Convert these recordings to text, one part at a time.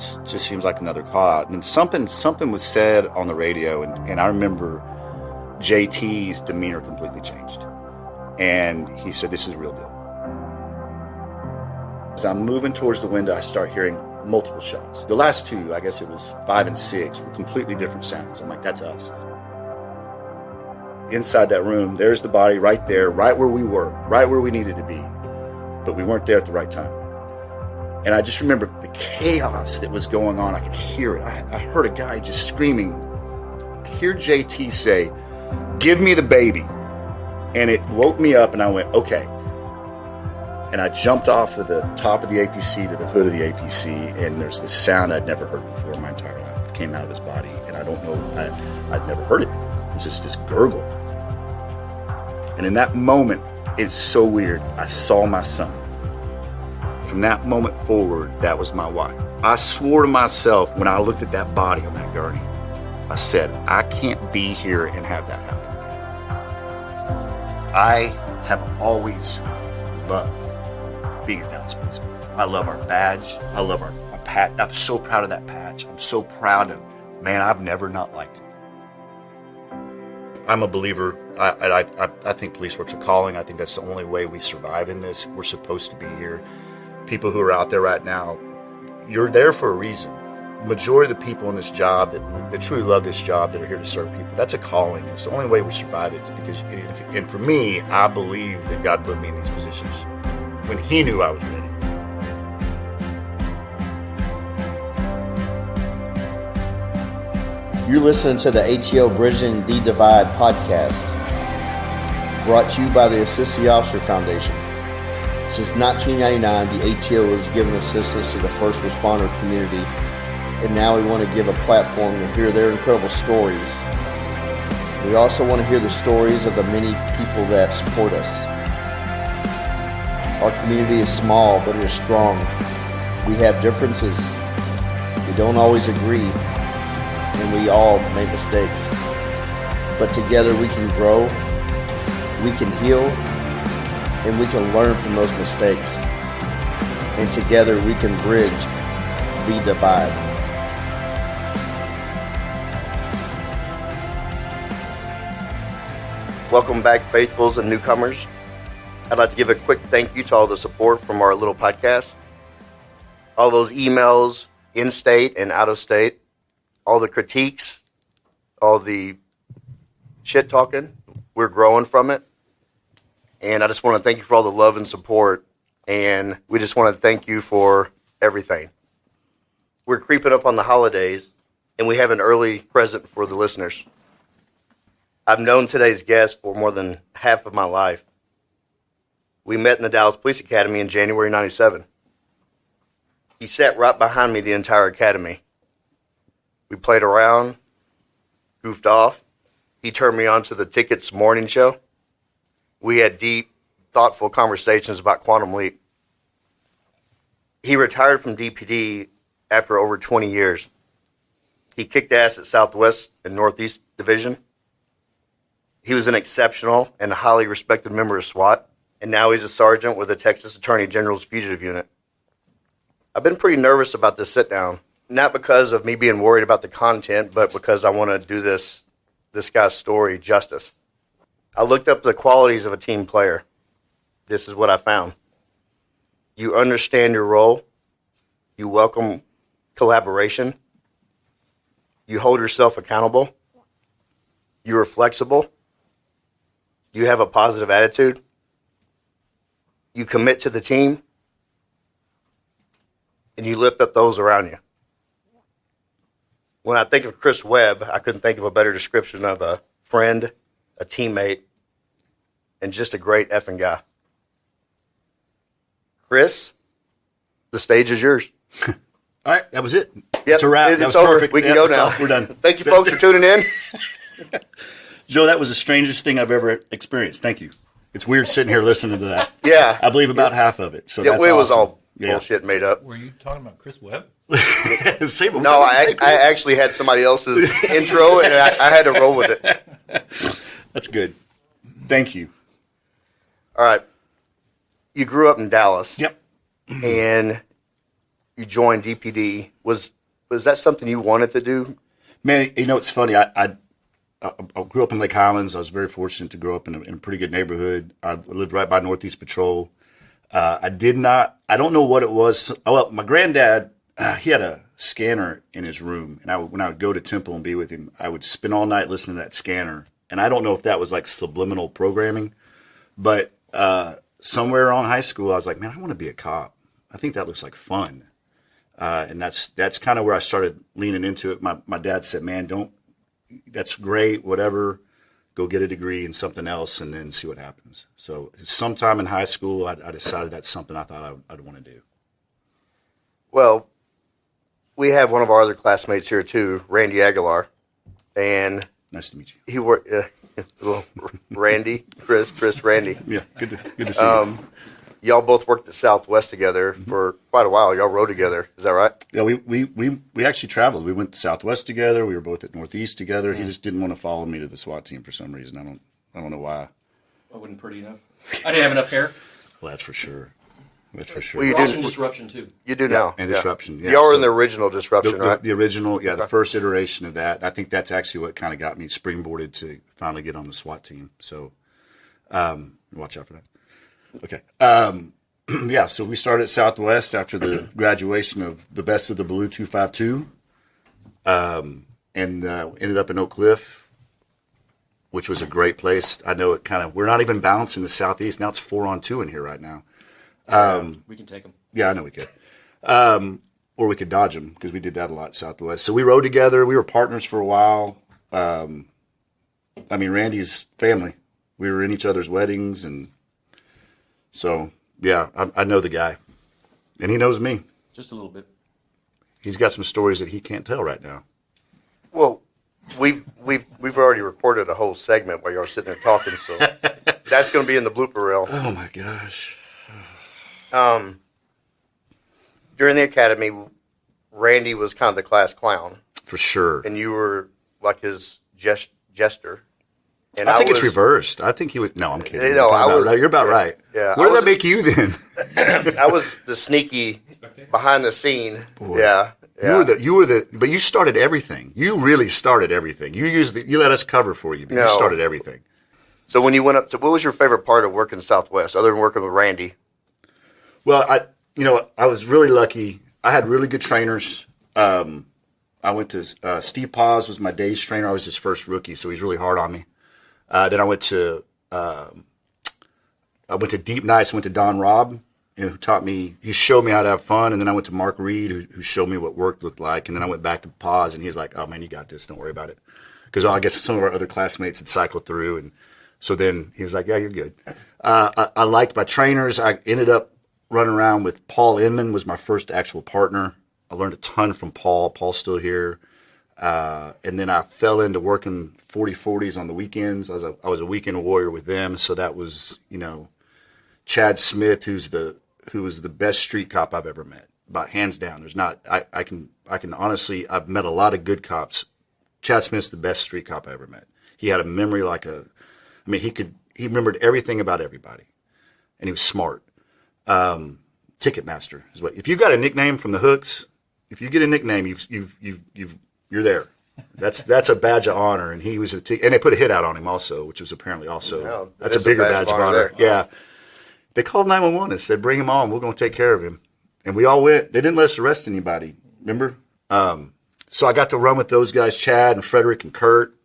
outs. It just seems like another call out. And something was said on the radio, and I remember JT's demeanor completely changed. And he said, this is a real deal. As I'm moving towards the window, I start hearing multiple shots. The last two, I guess it was 5 and 6, were completely different sounds. I'm like, that's us. Inside that room, there's the body right there, right where we were, right where we needed to be. But we weren't there at the right time. And I just remember the chaos that was going on. I could hear it. I heard a guy just screaming. I hear JT say, give me the baby. And it woke me up, and I went, okay. And I jumped off of the top of the APC to the hood of the APC, and there's this sound I'd never heard before in my entire life. It came out of his body, and I don't know, I'd never heard it. It was just this gurgle. And in that moment, it's so weird, I saw my son. From that moment forward, that was my wife. I swore to myself when I looked at that body on that gurney, I said, I can't be here and have that happen again. I have always loved being a Dallas policeman. I love our badge. I love our patch. I'm so proud of that patch. I'm so proud of, man, I've never not liked it. I'm a believer. I think police work's a calling. I think that's the only way we survive in this. We're supposed to be here. People who are out there right now, you're there for a reason. The majority of the people in this job that truly love this job, that are here to serve people, that's a calling. It's the only way we survive it. Is because, and for me, I believe that God put me in these positions when He knew I was ready. You're listening to the ATO Bridging the Divide podcast, brought to you by the Assist the Officer Foundation. Since 1999, the ATO has given assistance to the first responder community, and now we want to give a platform to hear their incredible stories. We also want to hear the stories of the many people that support us. Our community is small, but it is strong. We have differences. We don't always agree, and we all make mistakes. But together we can grow, we can heal, and we can learn from those mistakes. And together we can bridge the divide. Welcome back, faithfuls and newcomers. I'd like to give a quick thank you to all the support from our little podcast. All those emails, in-state and out-of-state, all the critiques, all the shit-talking, we're growing from it. And I just want to thank you for all the love and support. And we just want to thank you for everything. We're creeping up on the holidays, and we have an early present for the listeners. I've known today's guest for more than half of my life. We met in the Dallas Police Academy in January 97. He sat right behind me the entire academy. We played around, goofed off. He turned me on to the Tickets morning show. We had deep, thoughtful conversations about Quantum Leap. He retired from DPD after over 20 years. He kicked ass at Southwest and Northeast Division. He was an exceptional and highly respected member of SWAT, and now he's a sergeant with the Texas Attorney General's Fugitive Unit. I've been pretty nervous about this sit-down, not because of me being worried about the content, but because I want to do this guy's story justice. I looked up the qualities of a team player. This is what I found. You understand your role. You welcome collaboration. You hold yourself accountable. You are flexible. You have a positive attitude. You commit to the team. And you lift up those around you. When I think of Chris Webb, I couldn't think of a better description of a friend, a teammate, and just a great effing guy. Chris, the stage is yours. All right, that was it. Yep, it's a wrap. It's over. Perfect. We can go now. We're done. Thank you, folks, for tuning in. Joe, that was the strangest thing I've ever experienced. Thank you. It's weird sitting here listening to that. Yeah. I believe about half of it. So that's it was awesome. all bullshit made up. Were you talking about Chris Webb? No, I actually had somebody else's intro, and I had to roll with it. That's good. Thank you. All right. You grew up in Dallas. Yep. And you joined DPD. Was that something you wanted to do? Man, it's funny. I grew up in Lake Highlands. I was very fortunate to grow up in a pretty good neighborhood. I lived right by Northeast Patrol. I don't know what it was. Well, my granddad, he had a scanner in his room. And when I would go to Temple and be with him, I would spend all night listening to that scanner. And I don't know if that was like subliminal programming, but somewhere around high school, I was like, man, I want to be a cop. I think that looks like fun. And that's kind of where I started leaning into it. My dad said, man, that's great, whatever, go get a degree in something else and then see what happens. So sometime in high school, I decided that's something I thought I'd want to do. Well, we have one of our other classmates here too, Randy Aguilar, and nice to meet you. He worked, Randy, Chris, Randy. Yeah, good to see you. Y'all both worked at Southwest together for quite a while. Y'all rode together. Is that right? Yeah, we actually traveled. We went to Southwest together. We were both at Northeast together. He just didn't want to follow me to the SWAT team for some reason. I don't know why. I wasn't pretty enough. I didn't have enough hair. Well, that's for sure. That's for sure. Well, you do Disruption too. You do now. And Disruption. Yeah. Y'all were in the original Disruption, right? The original, the first iteration of that. I think that's actually what kind of got me springboarded to finally get on the SWAT team. So watch out for that. Okay. Yeah, so we started at Southwest after the graduation of the best of the Blue 252, and ended up in Oak Cliff, which was a great place. I know we're not even balanced in the Southeast. Now it's 4-on-2 in here right now. We can take them. Yeah, I know we could. Or we could dodge them because we did that a lot at Southwest. So we rode together. We were partners for a while. Randy's family. We were in each other's weddings, and so... Yeah, I know the guy, and he knows me. Just a little bit. He's got some stories that he can't tell right now. Well, we've already recorded a whole segment where you're sitting there talking, so that's going to be in the blooper reel. Oh my gosh! During the academy, Randy was kind of the class clown For sure. and you were like his jester. And I think it's reversed. I think he was. No, I'm kidding. No, You're about right. Yeah, What did that make you then? I was the sneaky behind the scene. Boy. Yeah. You were the. But you started everything. You really started everything. You let us cover for you. But No. You started everything. So when you went up to, what was your favorite part of working Southwest, other than working with Randy? Well, I was really lucky. I had really good trainers. I went to Steve Paz was my days trainer. I was his first rookie, so he's really hard on me. Then I went to Deep Nights. Went to Don Robb, who taught me. He showed me how to have fun. And then I went to Mark Reed, who showed me what work looked like. And then I went back to Paz, and he's like, "Oh man, you got this. Don't worry about it." Because I guess some of our other classmates had cycled through, and so then he was like, "Yeah, you're good." I liked my trainers. I ended up running around with Paul Inman. Was my first actual partner. I learned a ton from Paul. Paul's still here. And then I fell into working 40/40s on the weekends. I was a weekend warrior with them. So that was, Chad Smith, who was the best street cop I've ever met, about hands down. There's not, I can honestly, I've met a lot of good cops. Chad Smith's the best street cop I ever met. He had a memory he remembered everything about everybody, and he was smart. Ticketmaster is what, if you got a nickname from the hooks, if you get a nickname, you're there. That's a badge of honor, and he was and they put a hit out on him also, which was apparently also that's a bigger badge of honor. Yeah, they called 911 and said, "Bring him on. We're going to take care of him." And we all went. They didn't let us arrest anybody. Remember? So I got to run with those guys, Chad and Frederick and Kurt,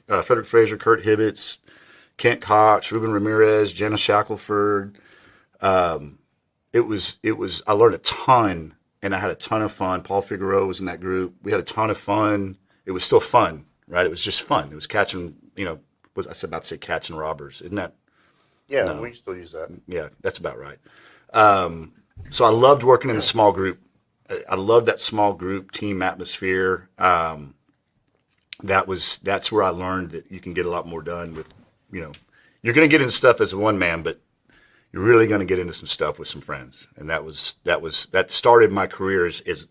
Frederick Frazier, Kurt Hibbets, Kent Cox, Ruben Ramirez, Jenna Shackelford. It was. I learned a ton. And I had a ton of fun. Paul Figueroa was in that group. We had a ton of fun. It was still fun, right? It was just fun. It was catching, I was about to say catching robbers. Isn't that? Yeah, No. we still use that. Yeah, that's about right. So I loved working in a small group. I loved that small group team atmosphere. That's where I learned that you can get a lot more done with, you're going to get into stuff as a one man, but you're really going to get into some stuff with some friends. And that started my career is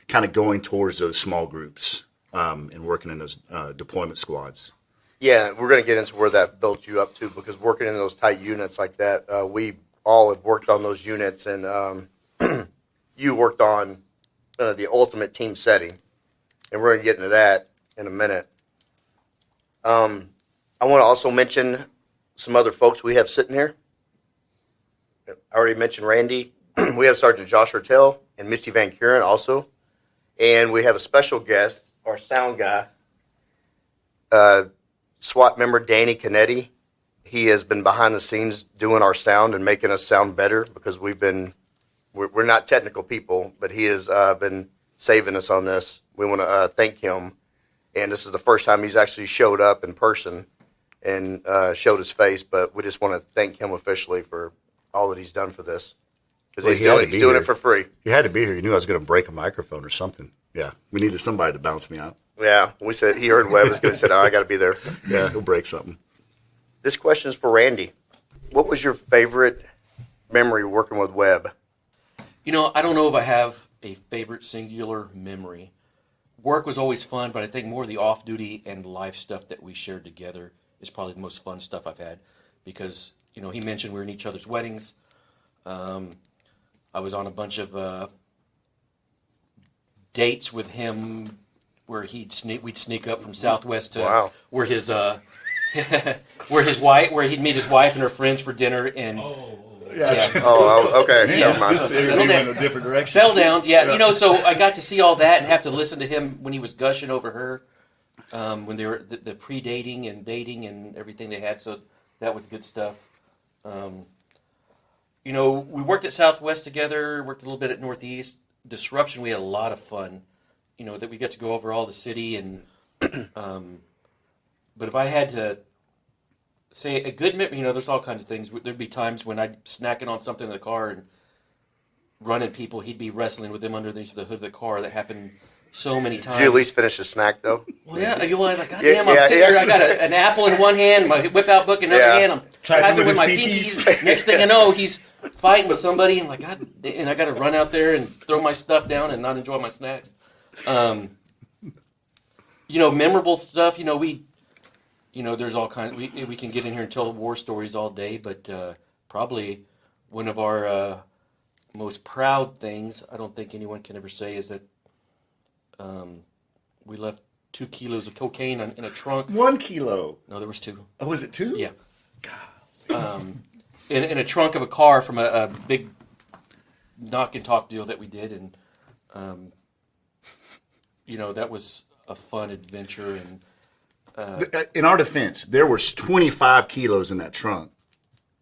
kind of going towards those small groups and working in those deployment squads. Yeah, we're going to get into where that built you up to, because working in those tight units like that, we all have worked on those units, and you worked on the ultimate team setting, and we're going to get into that in a minute. I want to also mention some other folks we have sitting here. I already mentioned Randy. We have Sergeant Josh Hertel and Misty Van Kuren also. And we have a special guest, our sound guy, SWAT member Danny Canetti. He has been behind the scenes doing our sound and making us sound better because we're not technical people, but he has been saving us on this. We want to thank him. And this is the first time he's actually showed up in person and showed his face, but we just want to thank him officially for all that he's done for this. Because he's doing it for free. He had to be here. He knew I was going to break a microphone or something. Yeah, we needed somebody to bounce me out. Yeah, we said he heard Webb was going to say, "Oh, I got to be there." Yeah, he'll break something. This question is for Randy. What was your favorite memory working with Webb? You know, I don't know if I have a favorite singular memory. Work was always fun, but I think more of the off-duty and life stuff that we shared together is probably the most fun stuff I've had. Because, you know, he mentioned we were in each other's weddings. I was on a bunch of dates with him where we'd sneak up from Southwest to where his where he'd meet his wife and her friends for dinner and Yes. yeah. Oh, okay. Yes. Never mind. Settle down. In a different direction. Settle down. Yeah, you know, so I got to see all that and have to listen to him when he was gushing over her when they were the pre-dating and dating and everything they had. So that was good stuff. You know, we worked at Southwest together, worked a little bit at Northeast. Disruption, we had a lot of fun. You know, that we got to go over all the city and but if I had to say a good memory, you know, there's all kinds of things. There'd be times when I'd snacking on something in the car and running people. He'd be wrestling with them underneath the hood of the car. That happened so many times. Did you at least finish the snack, though? Well, yeah. You want like, goddamn, I'm sitting here. I got an apple in one hand, my whip-out book in another hand. I'm typing with my pinkies. Next thing I know, he's fighting with somebody. I'm like, God, and I got to run out there and throw my stuff down and not enjoy my snacks. You know, memorable stuff. You know, there's all kinds. We can get in here and tell war stories all day, but probably one of our most proud things, I don't think anyone can ever say, is that we left 2 kilos of cocaine in a trunk. 1 kilo. No, there was 2. Oh, was it 2? Yeah. In a trunk of a car from a big knock and talk deal that we did, and you know, that was a fun adventure. And in our defense, there was 25 kilos in that trunk.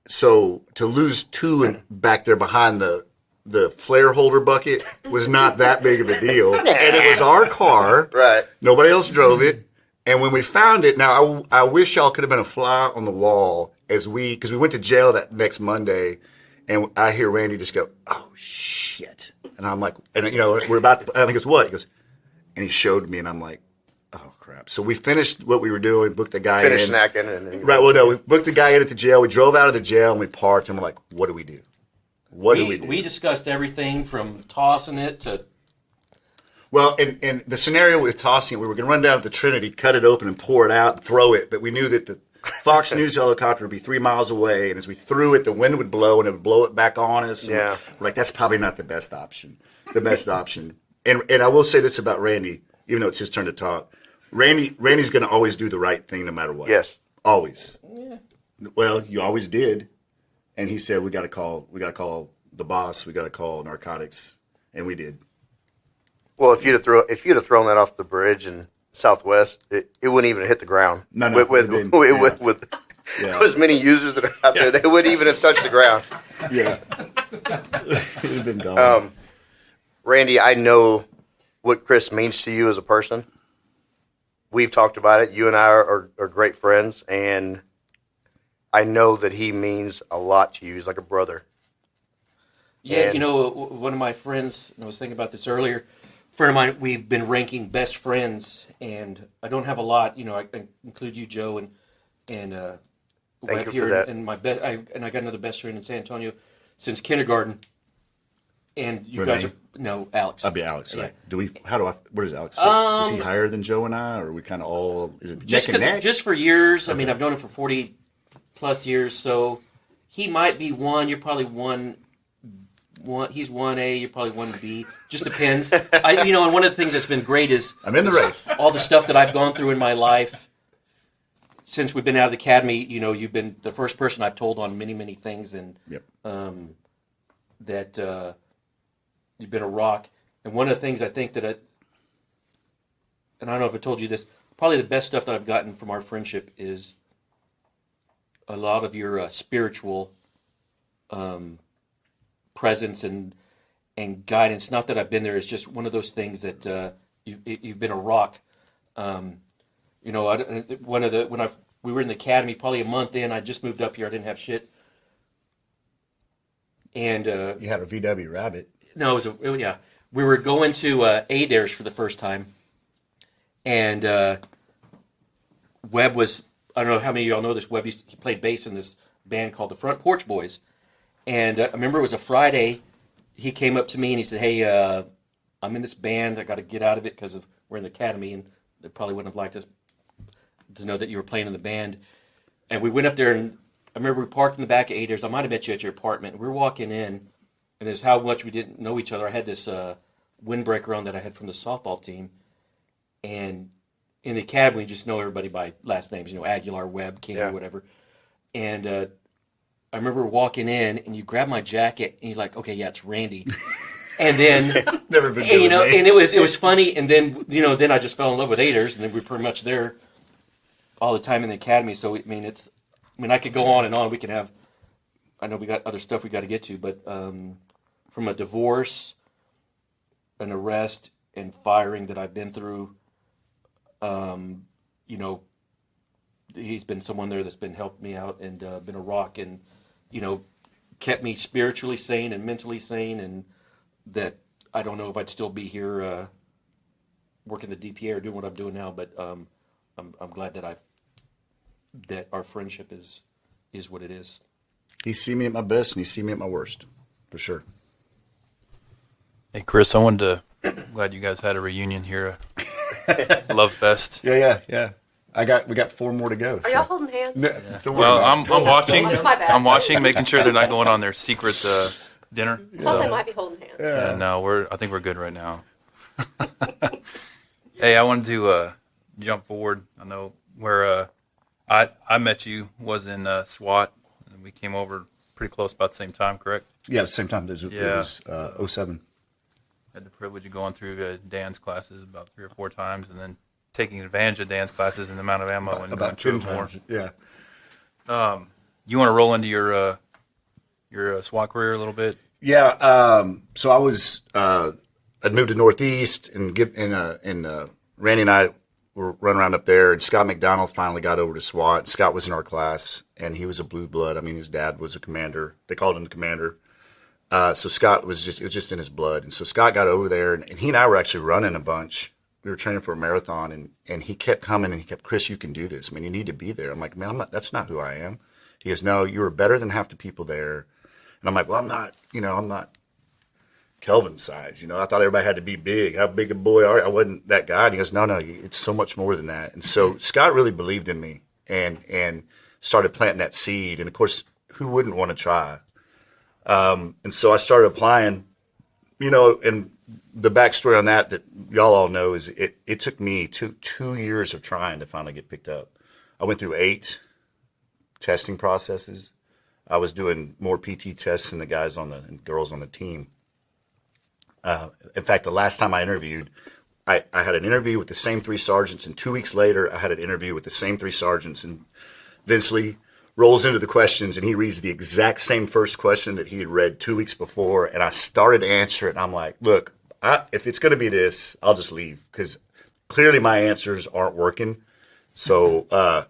So to lose 2 back there behind the flare holder bucket was not that big of a deal. And it was our car. Right. Nobody else drove it. And when we found it, now I wish y'all could have been a fly on the wall because we went to jail that next Monday, and I hear Randy just go, "Oh shit!" And I'm like, and you know, we're about. I think it's what he goes, and he showed me, and I'm like, "Oh crap!" So we finished what we were doing, booked the guy Finished in, snacking, and then right. Well, no, we booked the guy in at the jail. We drove out of the jail, and we parked, and we're like, "What do we do? What do we do?" We discussed everything from tossing it to. Well, and the scenario with tossing it, we were going to run down to the Trinity, cut it open, and pour it out, and throw it. But we knew that the Fox News helicopter would be 3 miles away, and as we threw it, the wind would blow, and it would blow it back on us. Yeah. We're like, that's probably not the best option. The best option. And I will say this about Randy, even though it's his turn to talk. Randy's going to always do the right thing no matter what. Yes. Always. Yeah. Well, you always did. And he said, we got to call the boss, we got to call narcotics, and we did. Well, if you'd have thrown that off the bridge in Southwest, it wouldn't even hit the ground. No, with as many users that are out there, they wouldn't even have touched the ground. Yeah, it would have been gone. Randy, I know what Chris means to you as a person. We've talked about it. You and I are great friends, and I know that he means a lot to you. He's like a brother. Yeah, And- you know, one of my friends, and I was thinking about this earlier, a friend of mine, we've been ranking best friends, and I don't have a lot. You know, I include you, Joe, and Thank Webb you here, for that. and I got another best friend in San Antonio since kindergarten. And you Renee? guys no, Alex. I'd be Alex, right? Yeah. Where does Alex fit? Is he higher than Joe and I, or are we kind of all, is it Just neck and neck? just for years. I mean, I've known him for 40 plus years, so he might be one. You're probably one he's 1A, you're probably 1B. Just depends. And one of the things that's been great is I'm in the race. All the stuff that I've gone through in my life since we've been out of the academy. You've been the first person I've told on many, many things, and that you've been a rock. And one of the things I think that and I don't know if I told you this, probably the best stuff that I've gotten from our friendship is a lot of your spiritual presence and guidance. Not that I've been there; it's just one of those things that you've been a rock. When we were in the academy, probably a month in, I just moved up here. I didn't have shit, and you had a VW Rabbit. No, we were going to Adair's for the first time, and Webb was. I don't know how many of y'all know this. Webb, he played bass in this band called the Front Porch Boys. And I remember it was a Friday. He came up to me and he said, "Hey, I'm in this band. I got to get out of it because we're in the academy, and they probably wouldn't have liked us to know that you were playing in the band." And we went up there, and I remember we parked in the back of Adair's. I might have met you at your apartment. We were walking in, and there's how much we didn't know each other. I had this windbreaker on that I had from the softball team, and in the academy, we just know everybody by last names, Aguilar, Webb, King, or whatever. And I remember walking in, and you grabbed my jacket, and you're like, "Okay, yeah, it's Randy." And then, never been, and it was funny. And then, then I just fell in love with Adair's, and then we were pretty much there all the time in the academy. So I could go on and on. We can have. I know we got other stuff we got to get to, but from a divorce, an arrest, and firing that I've been through. He's been someone there that's been helped me out and been a rock and, kept me spiritually sane and mentally sane, and that I don't know if I'd still be here working the DPA or doing what I'm doing now, but I'm glad that our friendship is what it is. He's seen me at my best and he's seen me at my worst, for sure. Hey, Chris, I wanted to. Glad you guys had a reunion here. Love Fest. Yeah. We got 4 more to go. Are y'all holding hands? No, well, I'm watching. My bad. I'm watching, making sure they're not going on their secret dinner. I thought they might be holding hands. Yeah, no, I think we're good right now. Hey, I wanted to jump forward. I know where I met you was in SWAT, and we came over pretty close about the same time, correct? Yeah, at the same time. It was 07. Had the privilege of going through Dan's classes about 3 or 4 times, and then taking advantage of Dan's classes and the amount of ammo. About 10 times, yeah. You want to roll into your SWAT career a little bit? Yeah. So I was I'd moved to Northeast, and Randy and I were running around up there, and Scott McDonald finally got over to SWAT. Scott was in our class, and he was a blue blood. I mean, his dad was a commander. They called him the commander. So Scott it was just in his blood. And so Scott got over there, and he and I were actually running a bunch. We were training for a marathon, and he kept coming, and he kept, "Chris, you can do this. I mean, you need to be there." I'm like, "Man, that's not who I am." He goes, "No, you were better than half the people there." And I'm like, "Well, I'm not Kelvin's size. I thought everybody had to be big. How big a boy are you?" I wasn't that guy. And he goes, "No, it's so much more than that." And so Scott really believed in me and started planting that seed. And of course, who wouldn't want to try? And so I started applying, and the backstory on that y'all all know is it took me two years of trying to finally get picked up. I went through 8 testing processes. I was doing more PT tests than the guys and girls on the team. In fact, the last time I interviewed, I had an interview with the same 3 sergeants, and 2 weeks later, I had an interview with the same 3 sergeants, and Vince Lee rolls into the questions, and he reads the exact same first question that he had read 2 weeks before, and I started to answer it, and I'm like, "Look, if it's going to be this, I'll just leave, because clearly my answers aren't working." So,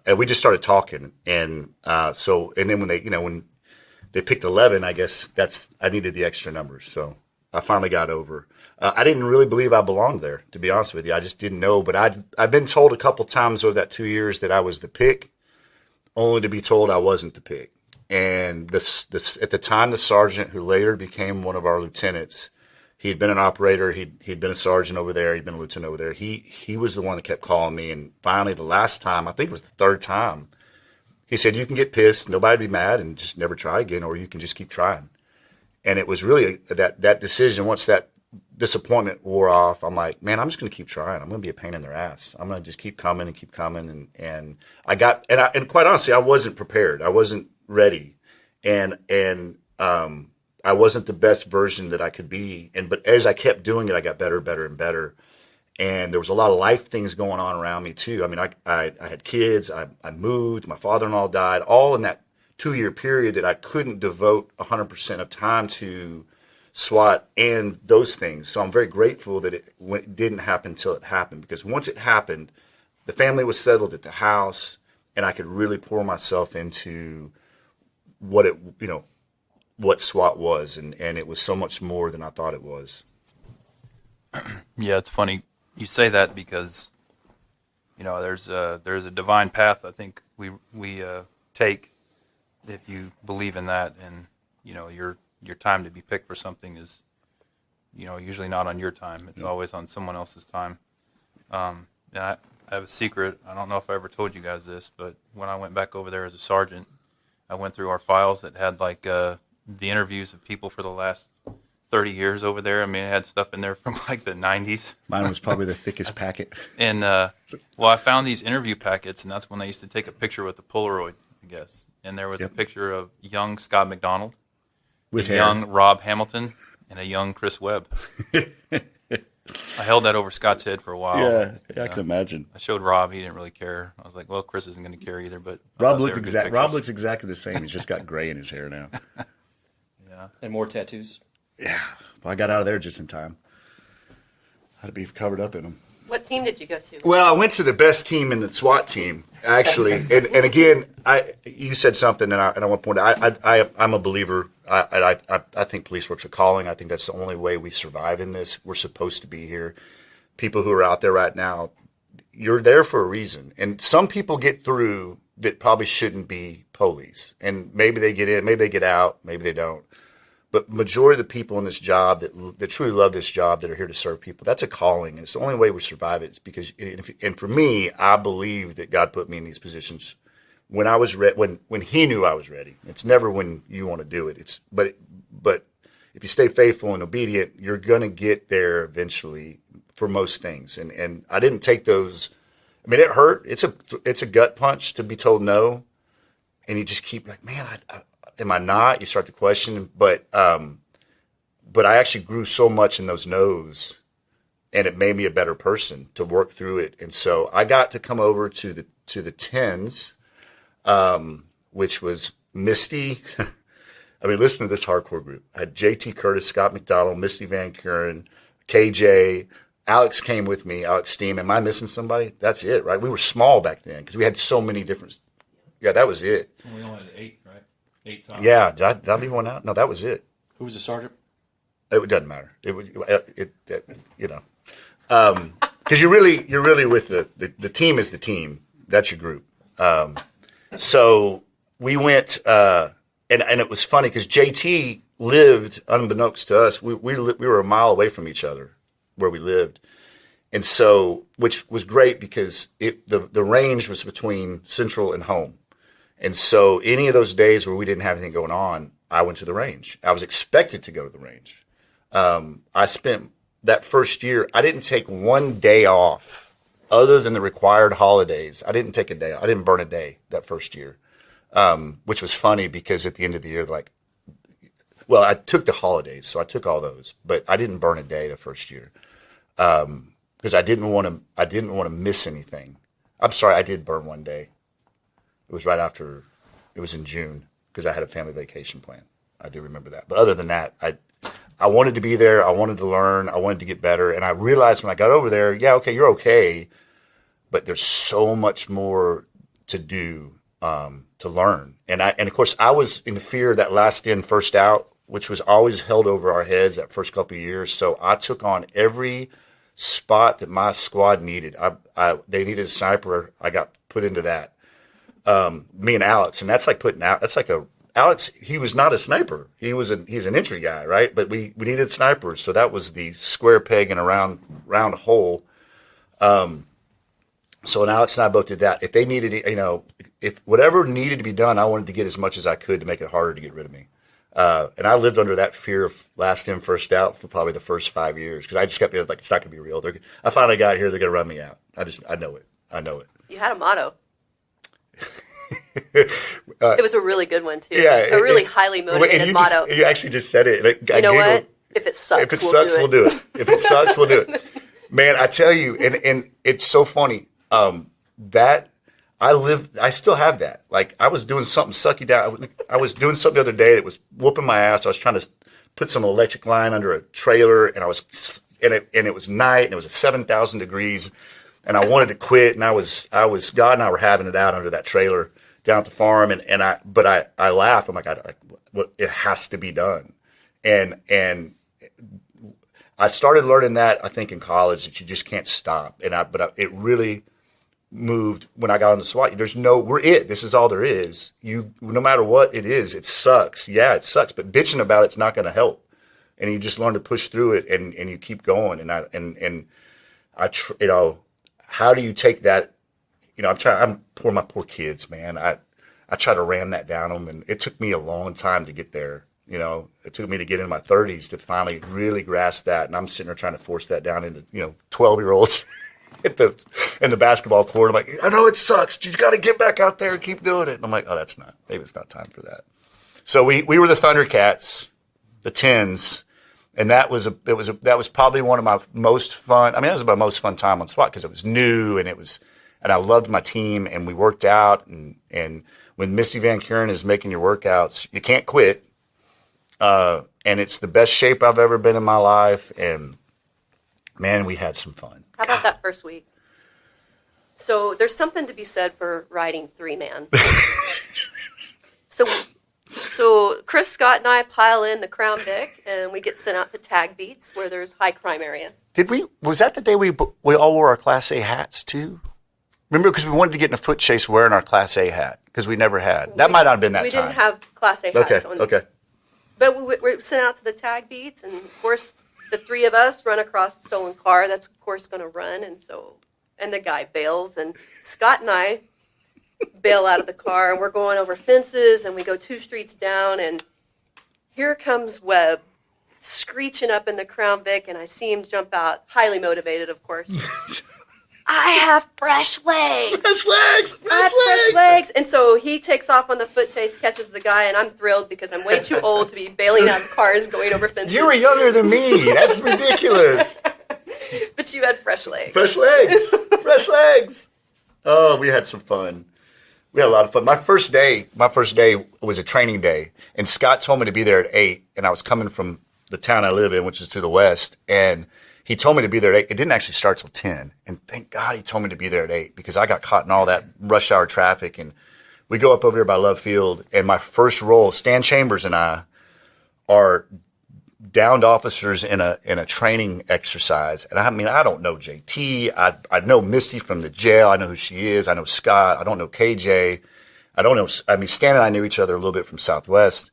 and we just started talking, and then when they picked 11, I guess I needed the extra numbers, so I finally got over. I didn't really believe I belonged there, to be honest with you. I just didn't know, but I've been told a couple times over that 2 years that I was the pick, only to be told I wasn't the pick. And this at the time, the sergeant who later became one of our lieutenants, he had been an operator, he'd been a sergeant over there, he'd been a lieutenant over there. He was the one that kept calling me, and finally the last time, I think it was the 3rd time, he said, "You can get pissed, nobody'd be mad, and just never try again, or you can just keep trying." And it was really that decision. Once that disappointment wore off, I'm like, man, I'm just going to keep trying. I'm going to be a pain in their ass. I'm going to just keep coming and keep coming. And and quite honestly, I wasn't prepared. I wasn't ready. And I wasn't the best version that I could be. But as I kept doing it, I got better, better, and better. And there was a lot of life things going on around me too. I mean, I had kids. I moved. My father-in-law died. All in that 2-year period that I couldn't devote 100% of time to SWAT and those things. So I'm very grateful that it didn't happen until it happened, because once it happened, the family was settled at the house, and I could really pour myself into what SWAT was, and it was so much more than I thought it was. Yeah, it's funny you say that, because there's a divine path I think we take if you believe in that, and your time to be picked for something is usually not on your time. It's always on someone else's time. And I have a secret. I don't know if I ever told you guys this, but when I went back over there as a sergeant, I went through our files that had like the interviews of people for the last 30 years over there. I mean, it had stuff in there from like the 90s. Mine was probably the thickest packet. And I found these interview packets, and that's when they used to take a picture with the Polaroid, I guess. And there was a picture of young Scott McDonald, with young Rob Hamilton, and a young Chris Webb. I held that over Scott's head for a while. Yeah, I can imagine. I showed Rob; he didn't really care. I was like, "Well, Chris isn't going to care either." But Rob looks exactly the same. He's just got gray in his hair now. Yeah, and more tattoos. Yeah, well, I got out of there just in time. I had to be covered up in them. What team did you go to? Well, I went to the best team in the SWAT team, actually. and again, you said something, and I want to point out, I'm a believer. I think police work's a calling. I think that's the only way we survive in this. We're supposed to be here. People who are out there right now, you're there for a reason. And some people get through that probably shouldn't be police. And maybe they get in, maybe they get out, maybe they don't. But majority of the people in this job that truly love this job, that are here to serve people, that's a calling. And it's the only way we survive it. It's because, and for me, I believe that God put me in these positions when I was when He knew I was ready. It's never when you want to do it. But if you stay faithful and obedient, you're going to get there eventually for most things. And I didn't take those. I mean, it hurt. It's a gut punch to be told no, and you just keep like, man, am I not? You start to question, but I actually grew so much in those no's, and it made me a better person to work through it. And so I got to come over to the 10s, which was Misty. I mean, listen to this hardcore group. I had JT Curtis, Scott McDonald, Misty Van Kuren, KJ, Alex came with me, Alex Steen. Am I missing somebody? That's it, right? We were small back then because we had so many different. Yeah, that was it. We only had 8, right? 8 times. Yeah, did I leave one out? No, that was it. Who was the sergeant? It doesn't matter. Because you're really with the team is the team. That's your group. So we went, and it was funny because JT lived, unbeknownst to us, we were a mile away from each other where we lived, and so which was great because the range was between Central and home. And so any of those days where we didn't have anything going on, I went to the range. I was expected to go to the range. I spent that first year, I didn't take one day off other than the required holidays. I didn't take a day. I didn't burn a day that first year, which was funny because at the end of the year, I took the holidays, so I took all those, but I didn't burn a day the first year because I didn't want to miss anything. I'm sorry, I did burn one day. It was right after, it was in June because I had a family vacation plan. I do remember that. But other than that, I wanted to be there. I wanted to learn. I wanted to get better. And I realized when I got over there, yeah, okay, you're okay. But there's so much more to do, to learn. And of course, I was in fear of that last in, first out, which was always held over our heads that first couple of years. So I took on every spot that my squad needed. They needed a sniper. I got put into that. Me and Alex, and that's like Alex, he was not a sniper. He's an entry guy, right? But we needed snipers, so that was the square peg in a round hole. So when Alex and I both did that, if they needed, if whatever needed to be done, I wanted to get as much as I could to make it harder to get rid of me. And I lived under that fear of last in, first out for probably the first 5 years because I just kept being like, it's not going to be real. I finally got here. They're going to run me out. I know it. I know it. You had a motto. It was a really good one too. Yeah, a really highly motivated motto. You actually just said it. And you know what? If it sucks, we'll do it. If it sucks, we'll do it. Man, I tell you, and it's so funny that I still have that. Like I was doing something sucky down. I was doing something the other day that was whooping my ass. I was trying to put some electric line under a trailer, and it was night, and it was 7,000 degrees, and I wanted to quit, and I was God and I were having it out under that trailer down at the farm, but I laughed. I'm like, it has to be done, and I started learning that I think in college that you just can't stop, it really moved when I got on the SWAT. We're it. This is all there is. No matter what it is, it sucks. Yeah, it sucks, but bitching about it's not going to help, and you just learn to push through it, and you keep going. How do you take that? I'm for my poor kids, man. I try to ram that down them, and it took me a long time to get there. It took me to get in my 30s to finally really grasp that, and I'm sitting there trying to force that down into 12-year-olds in the basketball court. I'm like, I know it sucks. You got to get back out there and keep doing it. And I'm like, oh, maybe it's not time for that. So we were the Thundercats, the Tens, and that was probably one of my most fun. I mean, it was my most fun time on SWAT because it was new and I loved my team, and we worked out. And when Misty Van Kuren is making your workouts, you can't quit. And it's the best shape I've ever been in my life. And man, we had some fun. How about that first week? So there's something to be said for riding 3-man. So Chris, Scott, and I pile in the Crown Vic, and we get sent out to tag beats where there's high crime area. Was that the day we all wore our Class A hats too? Remember, because we wanted to get in a foot chase wearing our Class A hat because we never had. That might not have been that we time. We didn't have Class A hats on. Okay. But we're sent out to the tag beats, and of course, the three of us run across a stolen car. That's of course going to run, and the guy bails, and Scott and I bail out of the car, and we're going over fences, and we go 2 streets down, and here comes Webb screeching up in the Crown Vic, and I see him jump out, highly motivated, of course. I have fresh legs. Fresh legs. And so he takes off on the foot chase, catches the guy, and I'm thrilled because I'm way too old to be bailing out of cars, going over fences. You were younger than me. That's ridiculous. But you had fresh legs. Fresh legs. Oh, we had some fun. We had a lot of fun. My first day was a training day, and Scott told me to be there at 8, and I was coming from the town I live in, which is to the west, and he told me to be there at 8. It didn't actually start till 10. And thank God he told me to be there at 8 because I got caught in all that rush hour traffic. And we go up over here by Love Field. And my first role, Stan Chambers and I are downed officers in a training exercise. And I don't know JT. I know Misty from the jail. I know who she is. I know Scott. I don't know KJ. Stan and I knew each other a little bit from Southwest.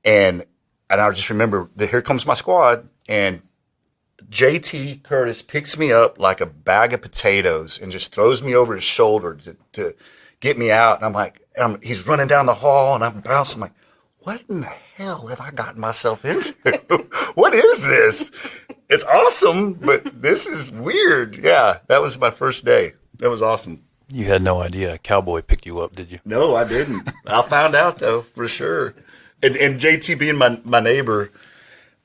And I just remember that here comes my squad. And JT Curtis picks me up like a bag of potatoes and just throws me over his shoulder to get me out. And I'm like, he's running down the hall and I'm bouncing. I'm like, what in the hell have I gotten myself into? What is this? It's awesome, but this is weird. Yeah, that was my first day. That was awesome. You had no idea a cowboy picked you up, did you? No, I didn't. I found out, though, for sure. And JT being my neighbor,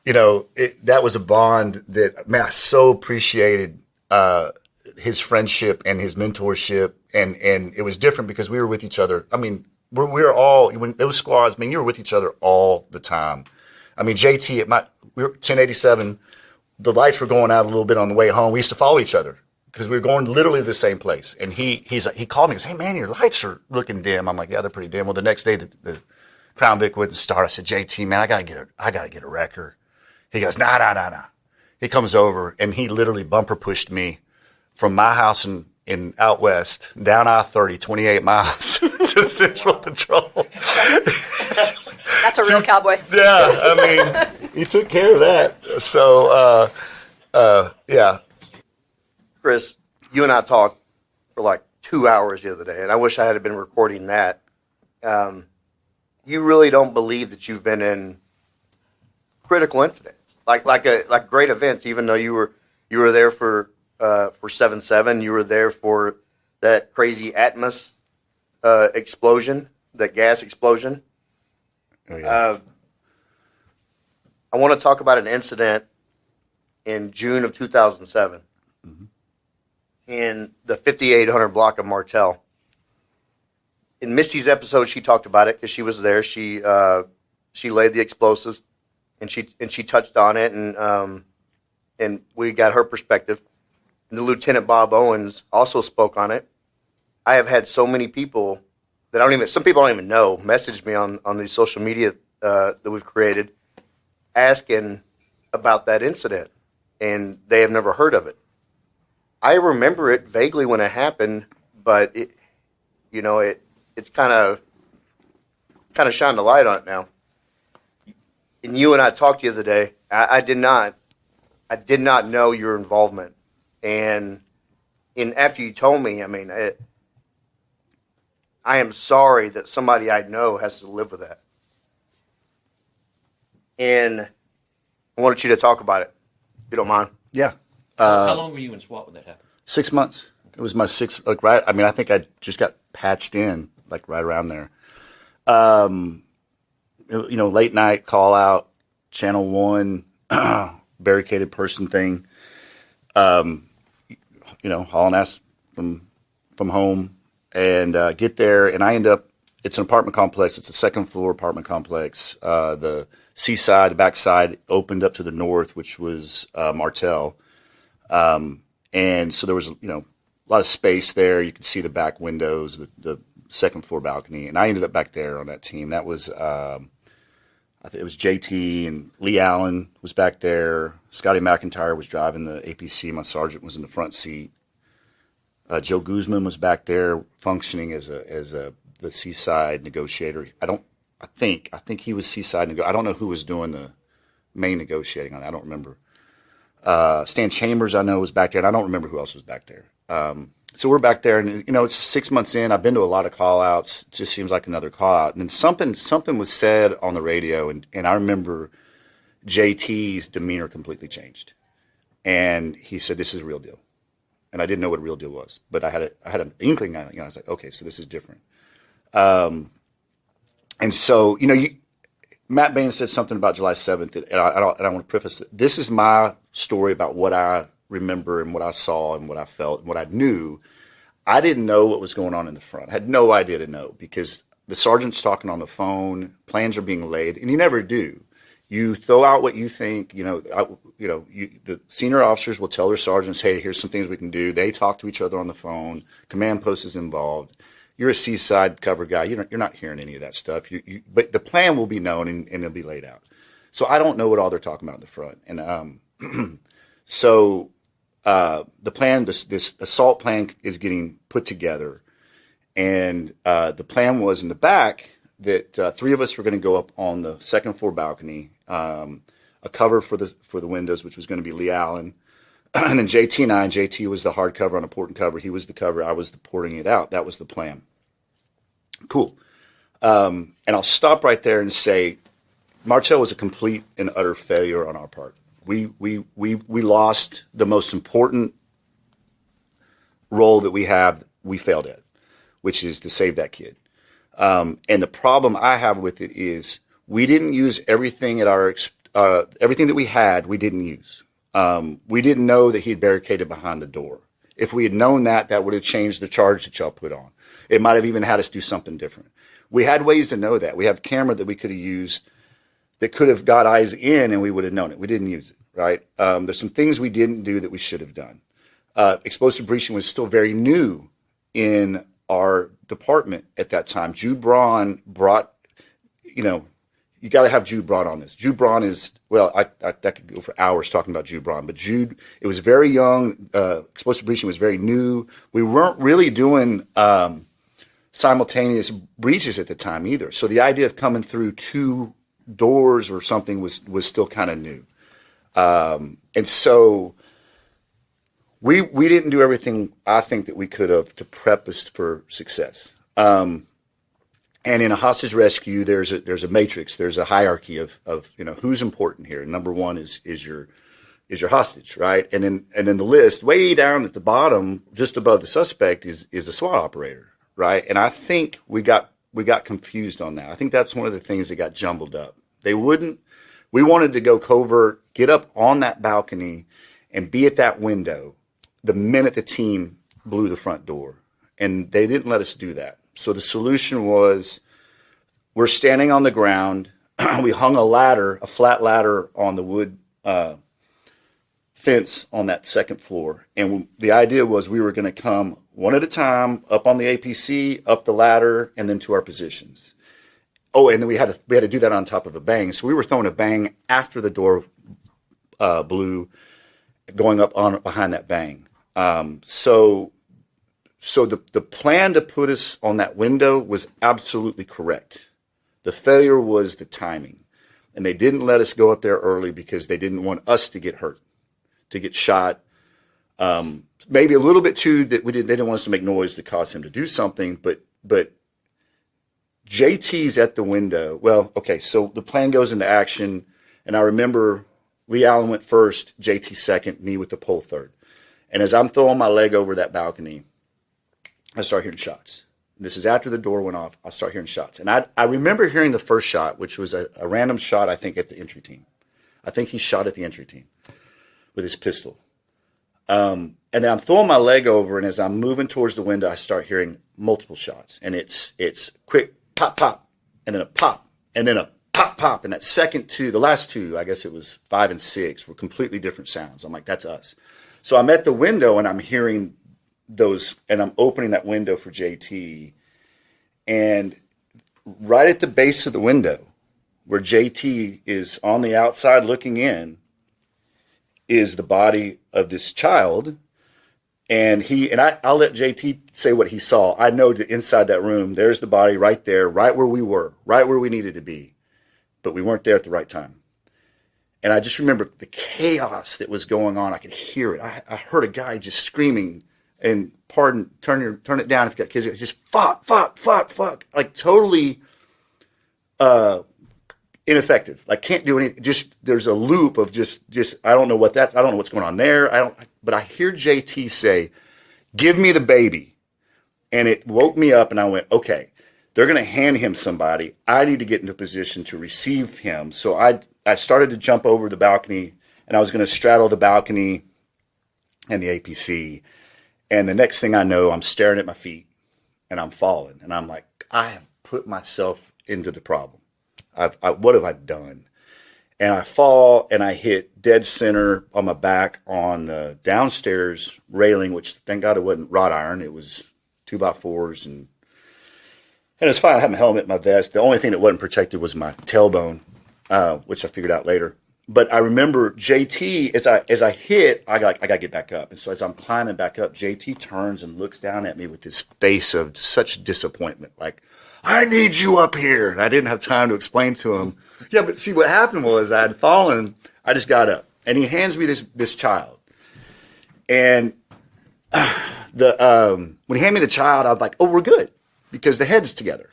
that was a bond that, man, I so appreciated his friendship and his mentorship. And it was different because we were with each other. I mean, we were all, when those squads, I mean, you were with each other all the time. I mean, JT, we were 1087, the lights were going out a little bit on the way home. We used to follow each other because we were going literally to the same place. And he called me and said, hey, man, your lights are looking dim. I'm like, yeah, they're pretty dim. Well, the next day, the Crown Vic wouldn't start. I said, JT, man, I gotta get a wrecker. He goes, nah. He comes over and he literally bumper pushed me from my house in out west down I-30, 28 miles to Central Patrol. That's a real cowboy. Yeah, I mean, he took care of that. So, yeah. Chris, you and I talked for like 2 hours the other day, and I wish I had been recording that. You really don't believe that you've been in critical incidents, like great events. Even though you were there for 7/7, you were there for that crazy Atmos explosion, that gas explosion. Oh, yeah. I want to talk about an incident in June of 2007 in the 5800 block of Martell. In Misty's episode, she talked about it because she was there. She laid the explosives, and she touched on it, and we got her perspective. And the Lieutenant Bob Owens also spoke on it. I have had so many people that some people I don't even know, message me on these social media that we've created, asking about that incident, and they have never heard of it. I remember it vaguely when it happened, but it's kind of shined a light on it now. And you and I talked the other day. I did not know your involvement, and after you told me, I mean, I am sorry that somebody I know has to live with that. And I wanted you to talk about it, if you don't mind. Yeah. How long were you in SWAT when that happened? 6 months. It was my sixth, right. I mean, I think I just got patched in, right around there. Late night call out, Channel 1, barricaded person thing. Hauling ass from home, and get there, and I end up. It's an apartment complex. It's a second floor apartment complex. The seaside, the backside opened up to the north, which was Martell, and so there was a lot of space there. You could see the back windows, the second floor balcony, and I ended up back there on that team. That was I think it was JT and Lee Allen was back there. Scotty McIntyre was driving the APC. My sergeant was in the front seat. Joe Guzman was back there functioning as the seaside negotiator. I think he was seaside I don't know who was doing the main negotiating on it. I don't remember. Stan Chambers I know was back there, and I don't remember who else was back there. So we're back there, and it's 6 months in. I've been to a lot of call outs. It just seems like another call out. And then something was said on the radio, and I remember JT's demeanor completely changed. And he said, "This is a real deal." And I didn't know what a real deal was, but I had an inkling on it. I was like, okay, so this is different. And so, Matt Bain said something about July 7th, and I want to preface it. This is my story about what I remember and what I saw and what I felt and what I knew. I didn't know what was going on in the front. I had no idea to know, because the sergeant's talking on the phone, plans are being laid, and you never do. You throw out what you think. The senior officers will tell their sergeants, "Hey, here's some things we can do." They talk to each other on the phone. Command post is involved. You're a seaside cover guy. You're not hearing any of that stuff. But the plan will be known and it'll be laid out. So I don't know what all they're talking about in the front. And so the plan, this assault plan, is getting put together, and the plan was in the back that three of us were going to go up on the second floor balcony, a cover for the windows, which was going to be Lee Allen, and then JT and I. JT was the hard cover on a port and cover. He was the cover. I was the porting it out. That was the plan. Cool. And I'll stop right there and say, Martell was a complete and utter failure on our part. We lost the most important role that we have. We failed at, which is to save that kid. And the problem I have with it is we didn't use everything at everything that we had. We didn't use. We didn't know that he had barricaded behind the door. If we had known that, that would have changed the charge that y'all put on. It might have even had us do something different. We had ways to know that. We have camera that we could have used that could have got eyes in, and we would have known it. We didn't use it, right? There's some things we didn't do that we should have done. Explosive breaching was still very new in our department at that time. Jude Braun brought, you got to have Jude Braun on this. Jude Braun is, well, I could go for hours talking about Jude Braun, but Jude, it was very young. Explosive breaching was very new. We weren't really doing simultaneous breaches at the time either. So the idea of coming through two doors or something was still kind of new. And so we didn't do everything I think that we could have to prep us for success. And And in a hostage rescue, there's a matrix, there's a hierarchy of who's important here. Number one is your hostage, right? And then the list way down at the bottom, just above the suspect, is a SWAT operator, right? And I think we got confused on that. I think that's one of the things that got jumbled up. We wanted to go covert, get up on that balcony, and be at that window the minute the team blew the front door. And they didn't let us do that. So the solution was, we're standing on the ground. We hung a flat ladder on the wood fence on that second floor. And the idea was we were going to come one at a time up on the APC, up the ladder, and then to our positions. Oh, and then we had to do that on top of a bang. So we were throwing a bang after the door blew, going up on behind that bang. So the plan to put us on that window was absolutely correct. The failure was the timing. And they didn't let us go up there early because they didn't want us to get hurt, to get shot. Maybe a little bit too, that they didn't want us to make noise to cause him to do something, but JT's at the window. Well, okay, so the plan goes into action, and I remember Lee Allen went first, JT second, me with the pole third. And as I'm throwing my leg over that balcony, I start hearing shots. This is after the door went off. I start hearing shots. And I remember hearing the first shot, which was a random shot, I think, at the entry team. I think he shot at the entry team with his pistol. And then I'm throwing my leg over, and as I'm moving towards the window, I start hearing multiple shots. And it's quick, pop, pop, and then a pop, and then a pop, pop. And that the last two, I guess it was 5 and 6, were completely different sounds. I'm like, that's us. So I'm at the window, and I'm hearing those, and I'm opening that window for JT. And right at the base of the window, where JT is on the outside looking in, is the body of this child. And I'll let JT say what he saw. I know that inside that room, there's the body right there, right where we were, right where we needed to be. But we weren't there at the right time. And I just remember the chaos that was going on. I could hear it. I heard a guy just screaming, and turn it down if you got kids. Just fuck. Like totally ineffective. Like can't do anything. Just there's a loop of just I don't know what's going on there. But I hear JT say, "Give me the baby." And it woke me up, and I went, okay, they're going to hand him somebody. I need to get into a position to receive him. So I started to jump over the balcony, and I was going to straddle the balcony and the APC. And the next thing I know, I'm staring at my feet, and I'm falling. And I'm like, I have put myself into the problem. What have I done? And I fall, and I hit dead center on my back on the downstairs railing, which thank God it wasn't wrought iron. It was 2x4s, and it's fine. I had my helmet, my vest. The only thing that wasn't protected was my tailbone, which I figured out later. But I remember JT, as I hit, I got to get back up. And so as I'm climbing back up, JT turns and looks down at me with this face of such disappointment, like, I need you up here. And I didn't have time to explain to him. Yeah, but see, what happened was I had fallen. I just got up. And he hands me this child. And when he handed me the child, I was like, oh, we're good. Because the head's together.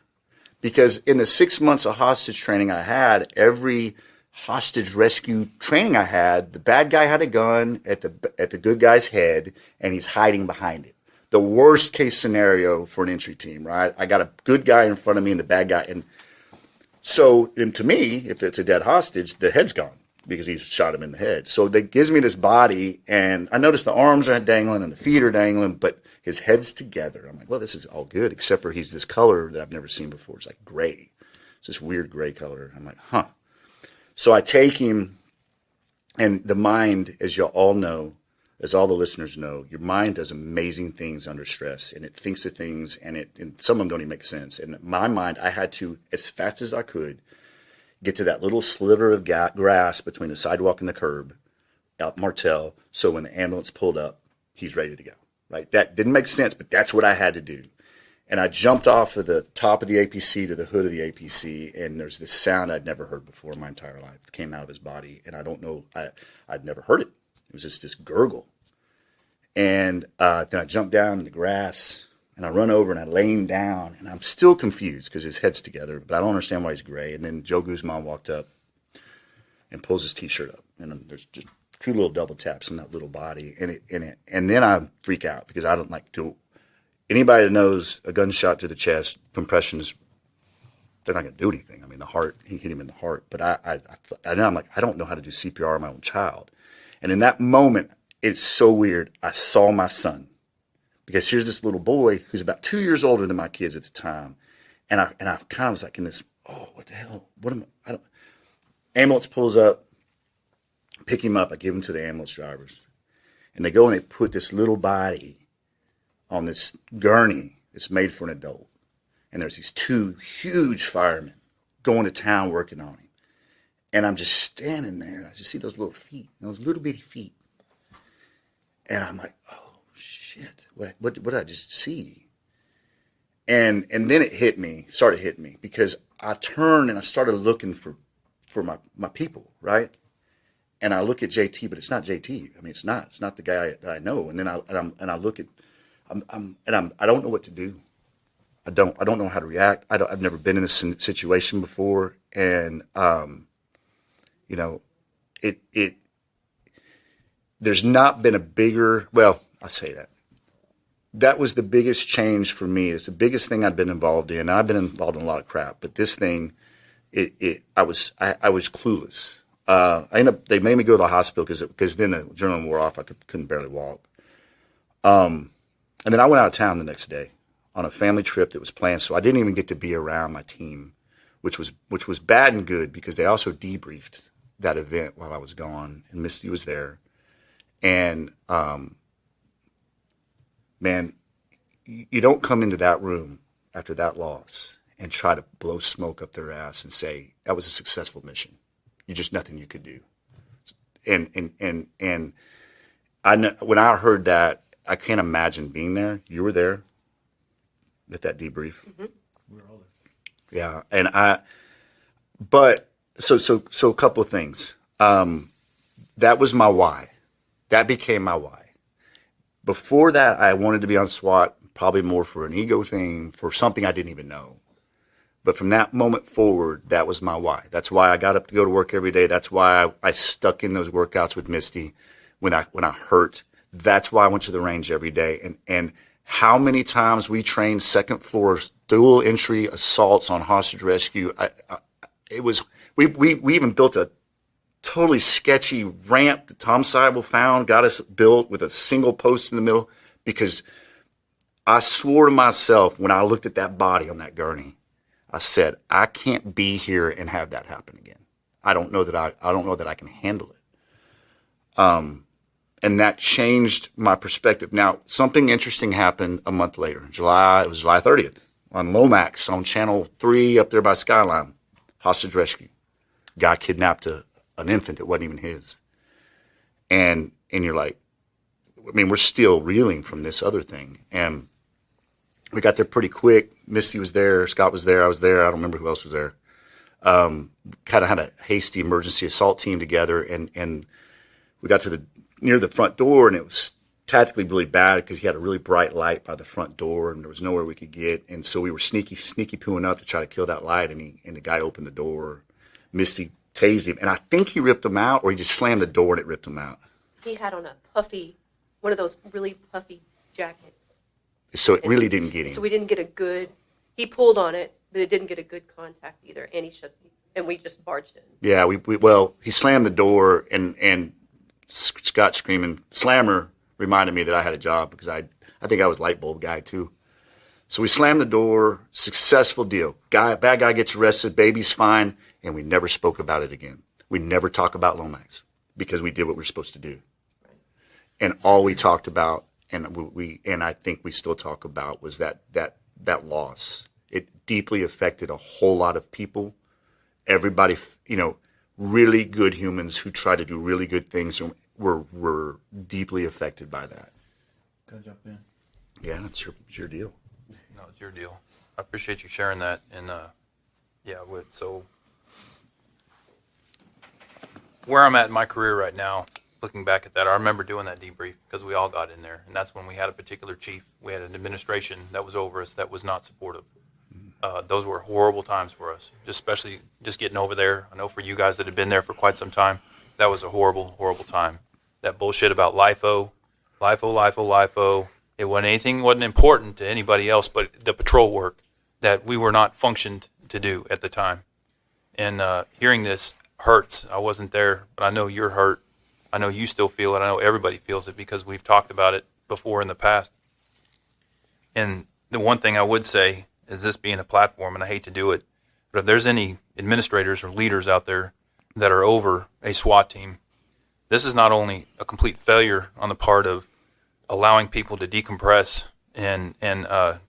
Because in the 6 months of hostage training I had, every hostage rescue training I had, the bad guy had a gun at the good guy's head, and he's hiding behind it. The worst case scenario for an entry team, right? I got a good guy in front of me and the bad guy. And so, and to me, if it's a dead hostage, the head's gone because he's shot him in the head. So that gives me this body, and I notice the arms are dangling and the feet are dangling, but his head's together. I'm like, well, this is all good, except for he's this color that I've never seen before. It's like gray. It's this weird gray color. I'm like, huh. So I take him, and the mind, as you all know, as all the listeners know, your mind does amazing things under stress, and it thinks of things, and some of them don't even make sense. And in my mind, I had to, as fast as I could, get to that little sliver of grass between the sidewalk and the curb out Martell, so when the ambulance pulled up, he's ready to go. Right? That didn't make sense, but that's what I had to do. And I jumped off of the top of the APC to the hood of the APC, and there's this sound I'd never heard before in my entire life. It came out of his body, and I don't know, I'd never heard it. It was just this gurgle. And then I jumped down in the grass, And I run over and I lay him down, and I'm still confused because his head's together, but I don't understand why he's gray. And then Joe Guzman walked up and pulls his T-shirt up, and there's just 2 little double taps on that little body, and then I freak out because I don't like to. Anybody that knows a gunshot to the chest, compression is, they're not going to do anything. I mean, the heart, he hit him in the heart, but I'm like, I don't know how to do CPR on my own child, and in that moment, it's so weird. I saw my son. Because here's this little boy who's about 2 years older than my kids at the time. And I kind of was like in this, oh, what the hell? What am I? Ambulance pulls up, pick him up. I give him to the ambulance drivers. And they go and they put this little body on this gurney that's made for an adult. And there's these 2 huge firemen going to town working on him. And I'm just standing there. And I just see those little feet, those little bitty feet. And I'm like, oh. Shit, what did I just see? And then it started hitting me because I turned and I started looking for my people, right? And I look at JT, but it's not JT. I mean, it's not the guy that I know. And then I look at, I don't know what to do. I don't know how to react. I've never been in this situation before, and there's not been a bigger. Well, I say that. That was the biggest change for me. It's the biggest thing I've been involved in. I've been involved in a lot of crap, but this thing, I was clueless. They made me go to the hospital because then the adrenaline wore off. I couldn't barely walk. And then I went out of town the next day on a family trip that was planned, so I didn't even get to be around my team, which was bad and good because they also debriefed that event while I was gone, and Misty was there, and man, you don't come into that room after that loss and try to blow smoke up their ass and say that was a successful mission. You just nothing you could do. And I know, when I heard that, I can't imagine being there. You were there at that debrief. Mm-hmm. We were all there. Yeah, but so a couple of things. That was my why. That became my why. Before that, I wanted to be on SWAT, probably more for an ego thing, for something I didn't even know. But from that moment forward, that was my why. That's why I got up to go to work every day. That's why I stuck in those workouts with Misty when I hurt. That's why I went to the range every day. And how many times we trained second floor dual entry assaults on hostage rescue. We even built a totally sketchy ramp that Tom Seibel found, got us built with a single post in the middle, because I swore to myself when I looked at that body on that gurney, I said, I can't be here and have that happen again. I don't know that I can handle it. And that changed my perspective. Now, something interesting happened a month later. It was July 30th on Lomax on Channel 3 up there by Skyline. Hostage rescue. Guy kidnapped an infant that wasn't even his. And you're like, I mean, we're still reeling from this other thing. And we got there pretty quick. Misty was there. Scott was there. I was there. I don't remember who else was there. Kind of had a hasty emergency assault team together. And we got to near the front door, and it was tactically really bad because he had a really bright light by the front door, and there was nowhere we could get. And so we were sneaky pooing up to try to kill that light. And the guy opened the door. Misty tased him, and I think he ripped him out, or he just slammed the door and it ripped him out. He had on one of those really puffy jackets. So it really didn't get him. So we didn't get he pulled on it, but it didn't get a good contact either, and we just barged in. Yeah, he slammed the door, and Scott screaming, "Slammer," reminded me that I had a job, because I think I was light bulb guy too. So we slammed the door, successful deal. Bad guy gets arrested, baby's fine, and we never spoke about it again. We never talk about Lomax because we did what we were supposed to do. Right. And all we talked about, and I think we still talk about, was that loss. It deeply affected a whole lot of people. Everybody, really good humans who try to do really good things were deeply affected by that. Can I jump in? Yeah, it's your deal. No, it's your deal. I appreciate you sharing that. And so where I'm at in my career right now, looking back at that, I remember doing that debrief because we all got in there, and that's when we had a particular chief. We had an administration that was over us that was not supportive. Those were horrible times for us, especially just getting over there. I know for you guys that have been there for quite some time, that was a horrible, horrible time. That bullshit about LIFO. It wasn't important to anybody else but the patrol work that we were not functioned to do at the time. And hearing this hurts. I wasn't there, but I know you're hurt. I know you still feel it. I know everybody feels it because we've talked about it before in the past. And the one thing I would say is this being a platform, and I hate to do it, but if there's any administrators or leaders out there that are over a SWAT team, this is not only a complete failure on the part of allowing people to decompress and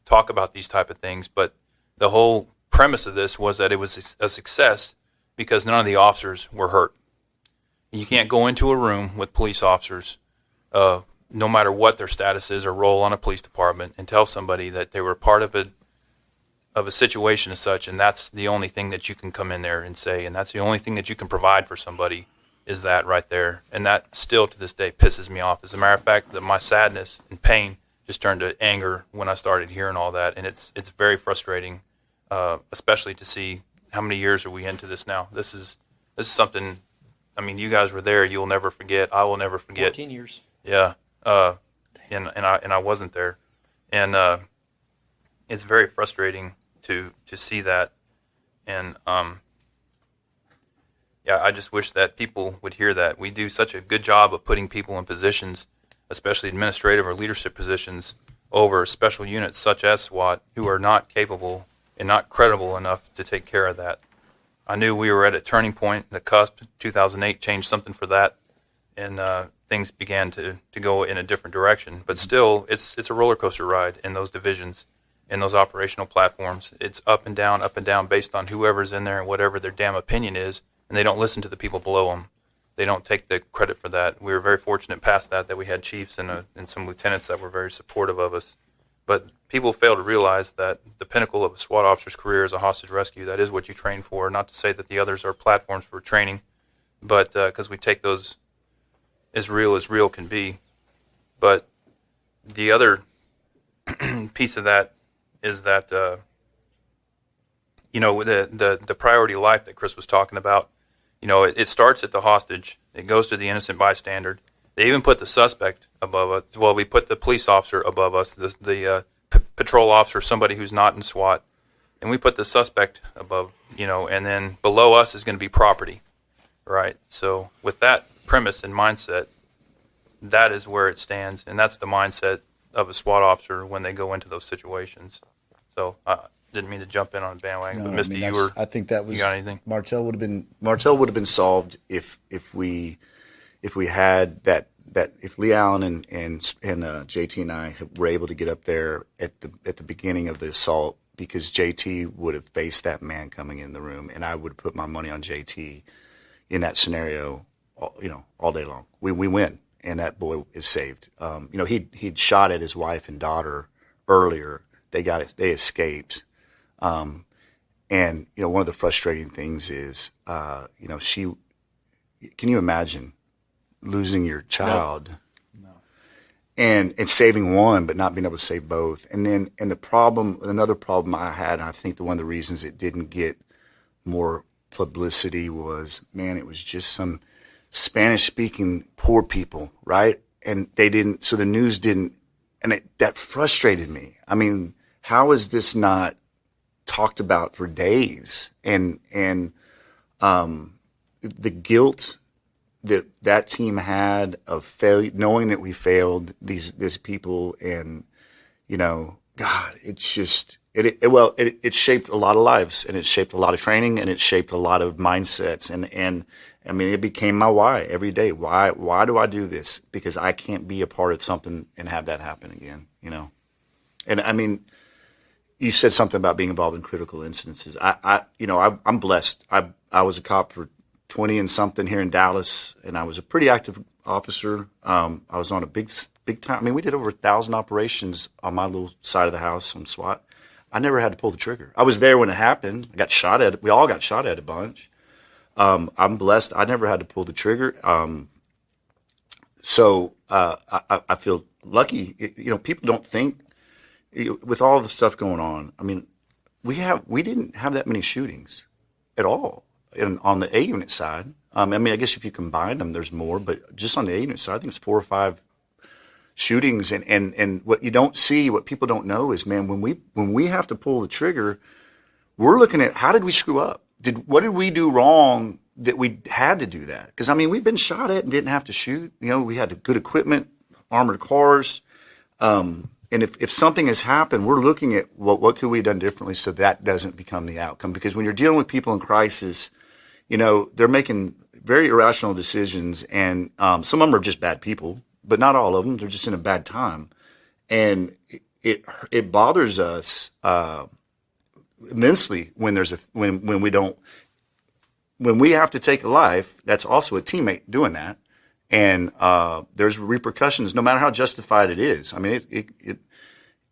talk about these type of things, but the whole premise of this was that it was a success because none of the officers were hurt. You can't go into a room with police officers, no matter what their status is or role on a police department, and tell somebody that they were part of a situation as such, and that's the only thing that you can come in there and say, and that's the only thing that you can provide for somebody is that right there. And that still to this day pisses me off. As a matter of fact, that my sadness and pain just turned to anger when I started hearing all that, and it's very frustrating, especially to see how many years are we into this now. This is something. I mean, you guys were there. You'll never forget. I will never forget. 14 years. Yeah. And I wasn't there, and it's very frustrating to see that, and yeah, I just wish that people would hear that. We do such a good job of putting people in positions, especially administrative or leadership positions, over special units such as SWAT, who are not capable and not credible enough to take care of that. I knew we were at a turning point, the cusp. 2008 changed something for that, and things began to go in a different direction. But still, it's a roller coaster ride in those divisions, in those operational platforms. It's up and down based on whoever's in there and whatever their damn opinion is, and they don't listen to the people below them. They don't take the credit for that. We were very fortunate past that we had chiefs and some lieutenants that were very supportive of us. But people fail to realize that the pinnacle of a SWAT officer's career is a hostage rescue. That is what you train for. Not to say that the others are platforms for training, but because we take those as real can be. But the other piece of that is that the priority of life that Chris was talking about. It starts at the hostage. It goes to the innocent bystander. They even put the suspect above us. Well, we put the police officer above us, the patrol officer, somebody who's not in SWAT. And we put the suspect above, and then below us is going to be property, right? So with that premise and mindset, that is where it stands. And that's the mindset of a SWAT officer when they go into those situations. So I didn't mean to jump in on a bandwagon, but Misty, I think that was. You got anything? Martell would have been solved if we had that if Lee Allen and JT and I were able to get up there at the beginning of the assault, because JT would have faced that man coming in the room, and I would have put my money on JT in that scenario, all day long. We win, and that boy is saved. He'd shot at his wife and daughter earlier. They escaped. And one of the frustrating things is, can you imagine losing your child? No. And saving one, but not being able to save both. And another problem I had, and I think one of the reasons it didn't get more publicity was, man, it was just some Spanish speaking poor people, right? And so the news didn't, and that frustrated me. I mean, how is this not talked about for days? And the guilt that team had of failure, knowing that we failed these people, and God, it's just it shaped a lot of lives, and it shaped a lot of training, and it shaped a lot of mindsets, and I mean, it became my why every day. Why do I do this? Because I can't be a part of something and have that happen again, And I mean, you said something about being involved in critical incidences. I'm blessed. I was a cop for 20 and something here in Dallas, and I was a pretty active officer. I was on a big time. I mean, we did over 1,000 operations on my little side of the house on SWAT. I never had to pull the trigger. I was there when it happened. I got shot at. We all got shot at a bunch. I'm blessed. I never had to pull the trigger. So I feel lucky. People don't think with all the stuff going on. I mean, we didn't have that many shootings at all on the A unit side. I mean, I guess if you combine them, there's more, but just on the A unit side, I think it's 4 or 5 shootings. And what you don't see, what people don't know is, man, when we have to pull the trigger, we're looking at how did we screw up? What did we do wrong that we had to do that? Because I mean, we've been shot at and didn't have to shoot. We had good equipment, armored cars. And if something has happened, we're looking at what could we have done differently so that doesn't become the outcome. Because when you're dealing with people in crisis, they're making very irrational decisions, and some of them are just bad people, but not all of them. They're just in a bad time, and it bothers us immensely when we have to take a life. That's also a teammate doing that, and there's repercussions, no matter how justified it is. I mean,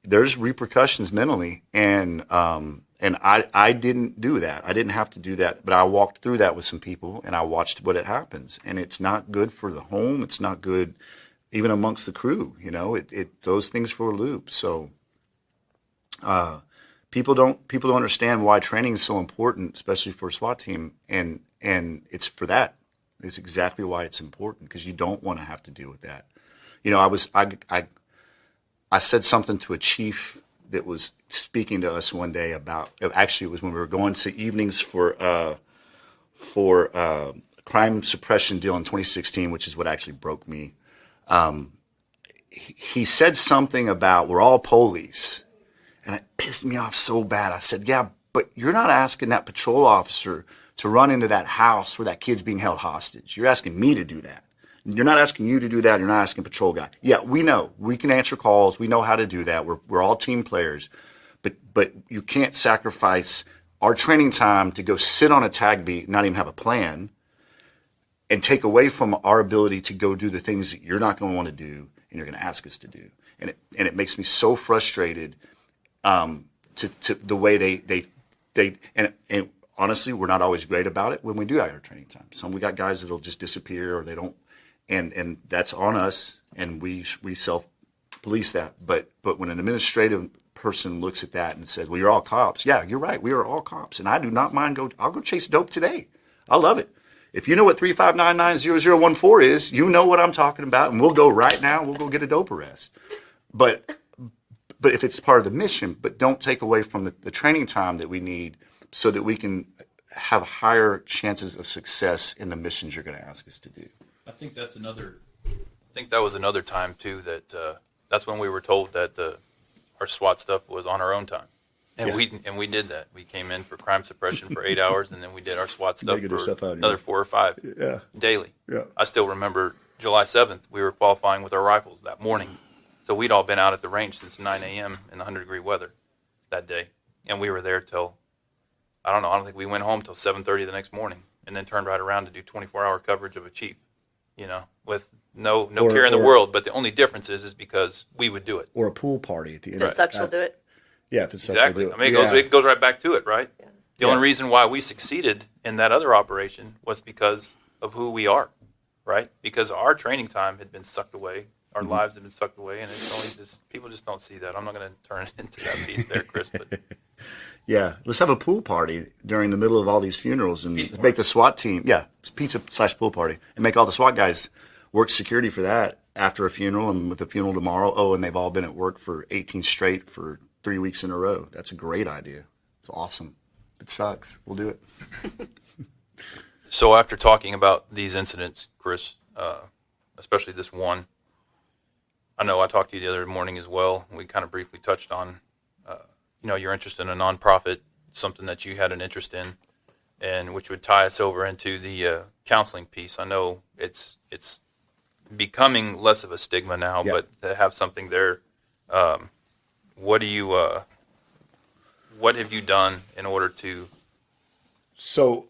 there's repercussions mentally, and I didn't do that. I didn't have to do that, but I walked through that with some people, and I watched what it happens, and it's not good for the home. It's not good even amongst the crew. It throws things for a loop. So people don't understand why training is so important, especially for a SWAT team, and it's for that. It's exactly why it's important, because you don't want to have to deal with that. I said something to a chief that was speaking to us one day about, actually it was when we were going to evenings for crime suppression deal in 2016, which is what actually broke me. He said something about we're all police, and it pissed me off so bad. I said, yeah, but you're not asking that patrol officer to run into that house where that kid's being held hostage. You're asking me to do that. You're not asking you to do that. You're not asking patrol guy. Yeah, we know. We can answer calls. We know how to do that. We're all team players. But you can't sacrifice our training time to go sit on a tag beat, not even have a plan, and take away from our ability to go do the things that you're not going to want to do and you're going to ask us to do. And it makes me so frustrated to the way they and honestly, we're not always great about it when we do our training time. We got guys that'll just disappear or they don't. And that's on us, and we self-police that. But when an administrative person looks at that and says, well, you're all cops. Yeah, you're right. We are all cops. And I do not mind I'll go chase dope today. I love it. If you know what 359900014 is, you know what I'm talking about, and we'll go right now. We'll go get a dope arrest. But if it's part of the mission, but don't take away from the training time that we need so that we can have higher chances of success in the missions you're going to ask us to do. I think that was another time too that's when we were told that our SWAT stuff was on our own time, and we did that. We came in for crime suppression for 8 hours, and then we did our SWAT stuff for another 4 or 5 daily. Yeah. I still remember July 7th. We were qualifying with our rifles that morning, so we'd all been out at the range since 9 a.m. in the 100-degree weather that day, and we were there till I don't think we went home till 7:30 the next morning, and then turned right around to do 24-hour coverage of a chief. With no care in the world, but the only difference is because we would do it. Or a pool party at the end. The sucks will do it. Yeah, if it's exactly. I mean, it goes right back to it, right? Yeah. The only reason why we succeeded in that other operation was because of who we are, right? Because our training time had been sucked away, our lives had been sucked away, and it's only just people just don't see that. I'm not going to turn it into that piece there, Chris, but. Yeah, let's have a pool party during the middle of all these funerals and make the SWAT team. Yeah, it's pizza/pool party, and make all the SWAT guys work security for that after a funeral and with the funeral tomorrow. Oh, and they've all been at work for 18 straight for 3 weeks in a row. That's a great idea. It's awesome. It sucks. We'll do it. So after talking about these incidents, Chris, especially this one, I know I talked to you the other morning as well. We kind of briefly touched on your interest in a nonprofit, something that you had an interest in, and which would tie us over into the counseling piece. I know it's becoming less of a stigma now, but to have something there, what have you done in order to cope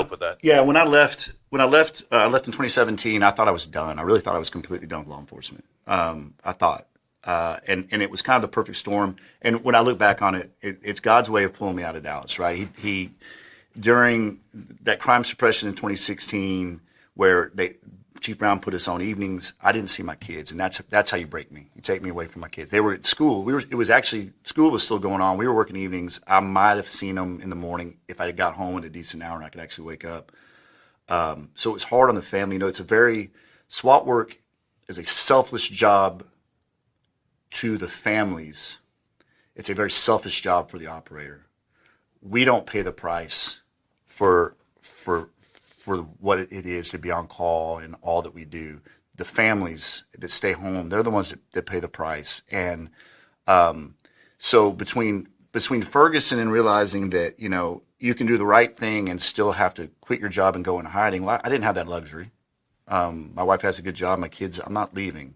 with that? Yeah, when I left in 2017, I thought I was done. I really thought I was completely done with law enforcement. I thought. And it was kind of the perfect storm. And when I look back on it, it's God's way of pulling me out of Dallas, right? He during that crime suppression in 2016, where Chief Brown put us on evenings. I didn't see my kids, and that's how you break me. You take me away from my kids. They were at school. School was still going on. We were working evenings. I might have seen them in the morning if I had got home at a decent hour and I could actually wake up. So it was hard on the family. SWAT work is a selfless job to the families. It's a very selfish job for the operator. We don't pay the price for what it is to be on call and all that we do. The families that stay home, they're the ones that pay the price. And so between Ferguson and realizing that, you can do the right thing and still have to quit your job and go into hiding, I didn't have that luxury. My wife has a good job. My kids, I'm not leaving.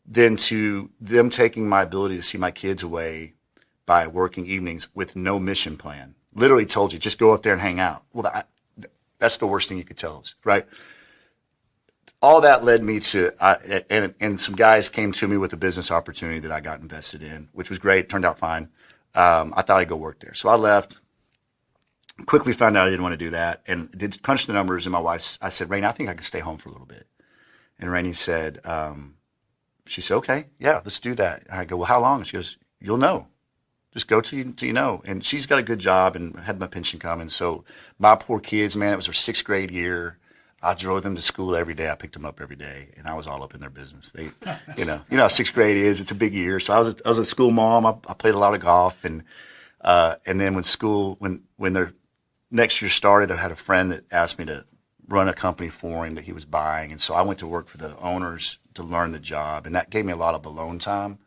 Then to them taking my ability to see my kids away by working evenings with no mission plan. Literally told you, just go up there and hang out. Well, that's the worst thing you could tell us, right? All that led me to, and some guys came to me with a business opportunity that I got invested in, which was great. Turned out fine. I thought I'd go work there. So I left, quickly found out I didn't want to do that, and did punch the numbers. And my wife, I said, Rainey, I think I can stay home for a little bit. And Rainey said, she said, okay, yeah, let's do that. I go, well, how long? She goes, you'll know. Just go till you know. And she's got a good job and had my pension coming. So my poor kids, man, it was their 6th grade year. I drove them to school every day. I picked them up every day, and I was all up in their business. They, you know how 6th grade is. It's a big year. So I was a school mom. I played a lot of golf, and then when their next year started, I had a friend that asked me to run a company for him that he was buying, and so I went to work for the owners to learn the job, and that gave me a lot of alone time.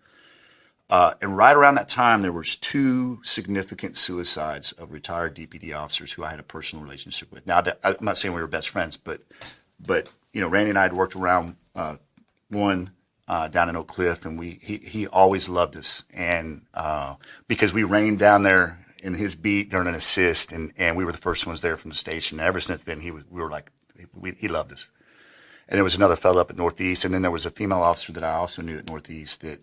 And right around that time, there was 2 significant suicides of retired DPD officers who I had a personal relationship with. Now, I'm not saying we were best friends, but Randy and I had worked around one down in Oak Cliff, and he always loved us, and because we rained down there in his beat during an assist, and we were the first ones there from the station. And ever since then, he loved us. And there was another fellow up at Northeast, and then there was a female officer that I also knew at Northeast that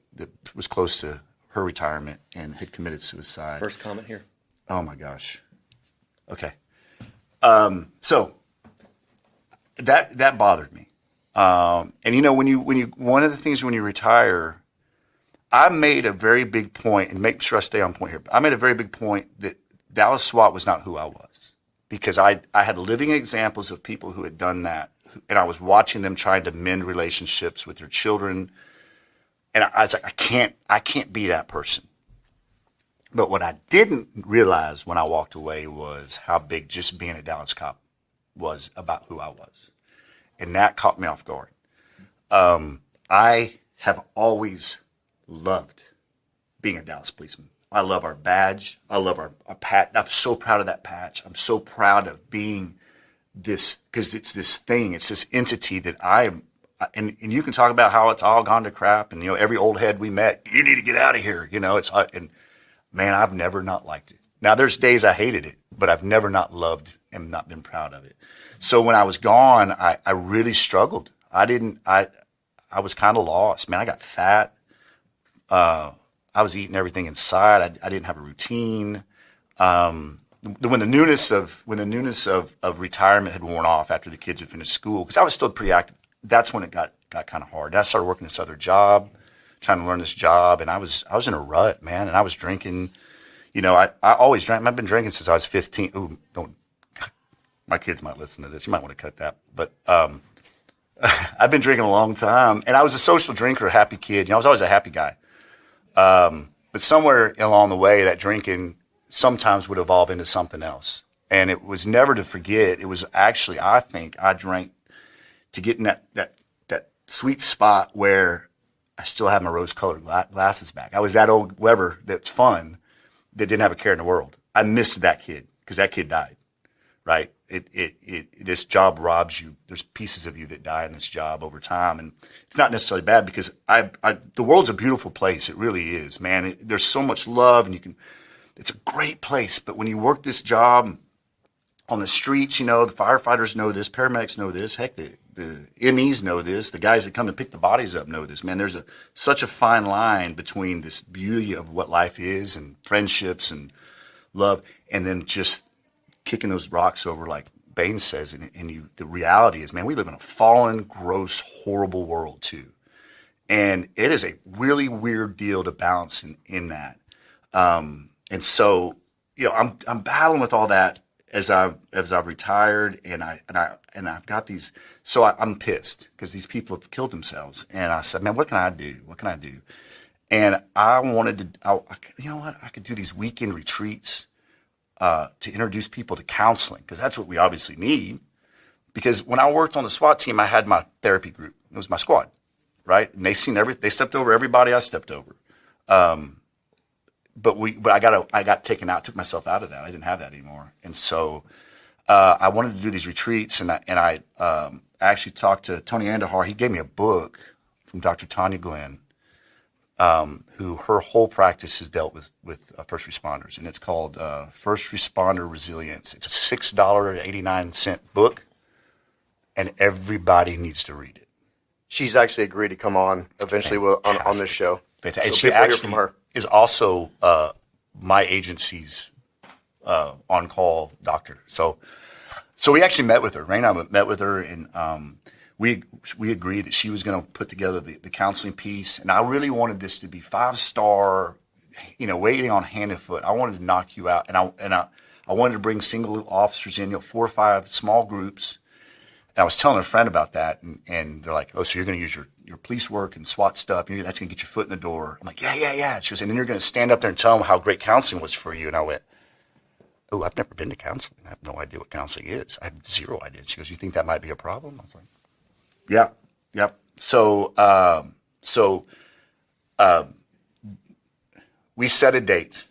was close to her retirement and had committed suicide. First comment here. Oh my gosh. Okay. So that bothered me. And when you one of the things when you retire, I made a very big point, and make sure I stay on point here. I made a very big point that Dallas Swat was not who I was, because I had living examples of people who had done that. And I was watching them trying to mend relationships with their children. And I was like, I can't be that person. But what I didn't realize when I walked away was how big just being a Dallas cop was about who I was. And that caught me off guard. I have always loved being a Dallas policeman. I love our badge. I love our patch. I'm so proud of that patch. I'm so proud of being this, because it's this thing, it's this entity that and you can talk about how it's all gone to crap, and every old head we met, you need to get out of here, and man, I've never not liked it. Now there's days I hated it, but I've never not loved and not been proud of it. So when I was gone, I really struggled. I was kind of lost, man. I got fat. I was eating everything inside. I didn't have a routine. When the newness of retirement had worn off after the kids had finished school, because I was still pretty active, that's when it got kind of hard. And I started working this other job, trying to learn this job, and I was in a rut, man. And I was drinking. I always drank. I've been drinking since I was 15. Ooh, don't. My kids might listen to this. You might want to cut that. But I've been drinking a long time, and I was a social drinker, a happy kid. I was always a happy guy. But somewhere along the way, that drinking sometimes would evolve into something else. And it was never to forget. It was actually, I think, I drank to get in that sweet spot where I still have my rose-colored glasses back. I was that old Weber that's fun, that didn't have a care in the world. I missed that kid because that kid died, right? This job robs you. There's pieces of you that die in this job over time. And it's not necessarily bad, because the world's a beautiful place. It really is, man. There's so much love, and it's a great place. But when you work this job on the streets, the firefighters know this, paramedics know this, heck, the MEs know this, the guys that come and pick the bodies up know this, man. There's such a fine line between this beauty of what life is and friendships and love, and then just kicking those rocks over like Bain says, and the reality is, man, we live in a fallen, gross, horrible world too. And it is a really weird deal to balance in that. And so, I'm battling with all that as I've retired, and I've got these. So I'm pissed because these people have killed themselves, and I said, man, what can I do? What can I do? And I wanted to, you know what? I could do these weekend retreats to introduce people to counseling, because that's what we obviously need. Because when I worked on the SWAT team, I had my therapy group. It was my squad, right? And they stepped over everybody I stepped over. But I got taken out, took myself out of that. I didn't have that anymore. And so, I wanted to do these retreats, and I actually talked to Tony Andahar. He gave me a book from Dr. Tanya Glenn, who her whole practice has dealt with first responders, and it's called First Responder Resilience. It's a $6.89 book, and everybody needs to read it. She's actually agreed to come on eventually on this show. And so she actually from her. Is also my agency's on-call doctor. So we actually met with her. Ray and I met with her, and we agreed that she was going to put together the counseling piece. And I really wanted this to be 5-star, waiting on hand and foot. I wanted to knock you out, and I wanted to bring single officers in, 4 or 5 small groups. And I was telling a friend about that, and they're like, "Oh, so you're going to use your police work and SWAT stuff? That's going to get your foot in the door." I'm like, "Yeah." She goes, "And then you're going to stand up there and tell them how great counseling was for you." And I went, "Oh, I've never been to counseling. I have no idea what counseling is. I have zero idea." She goes, "You think that might be a problem?" I was like, "Yeah." So we set a date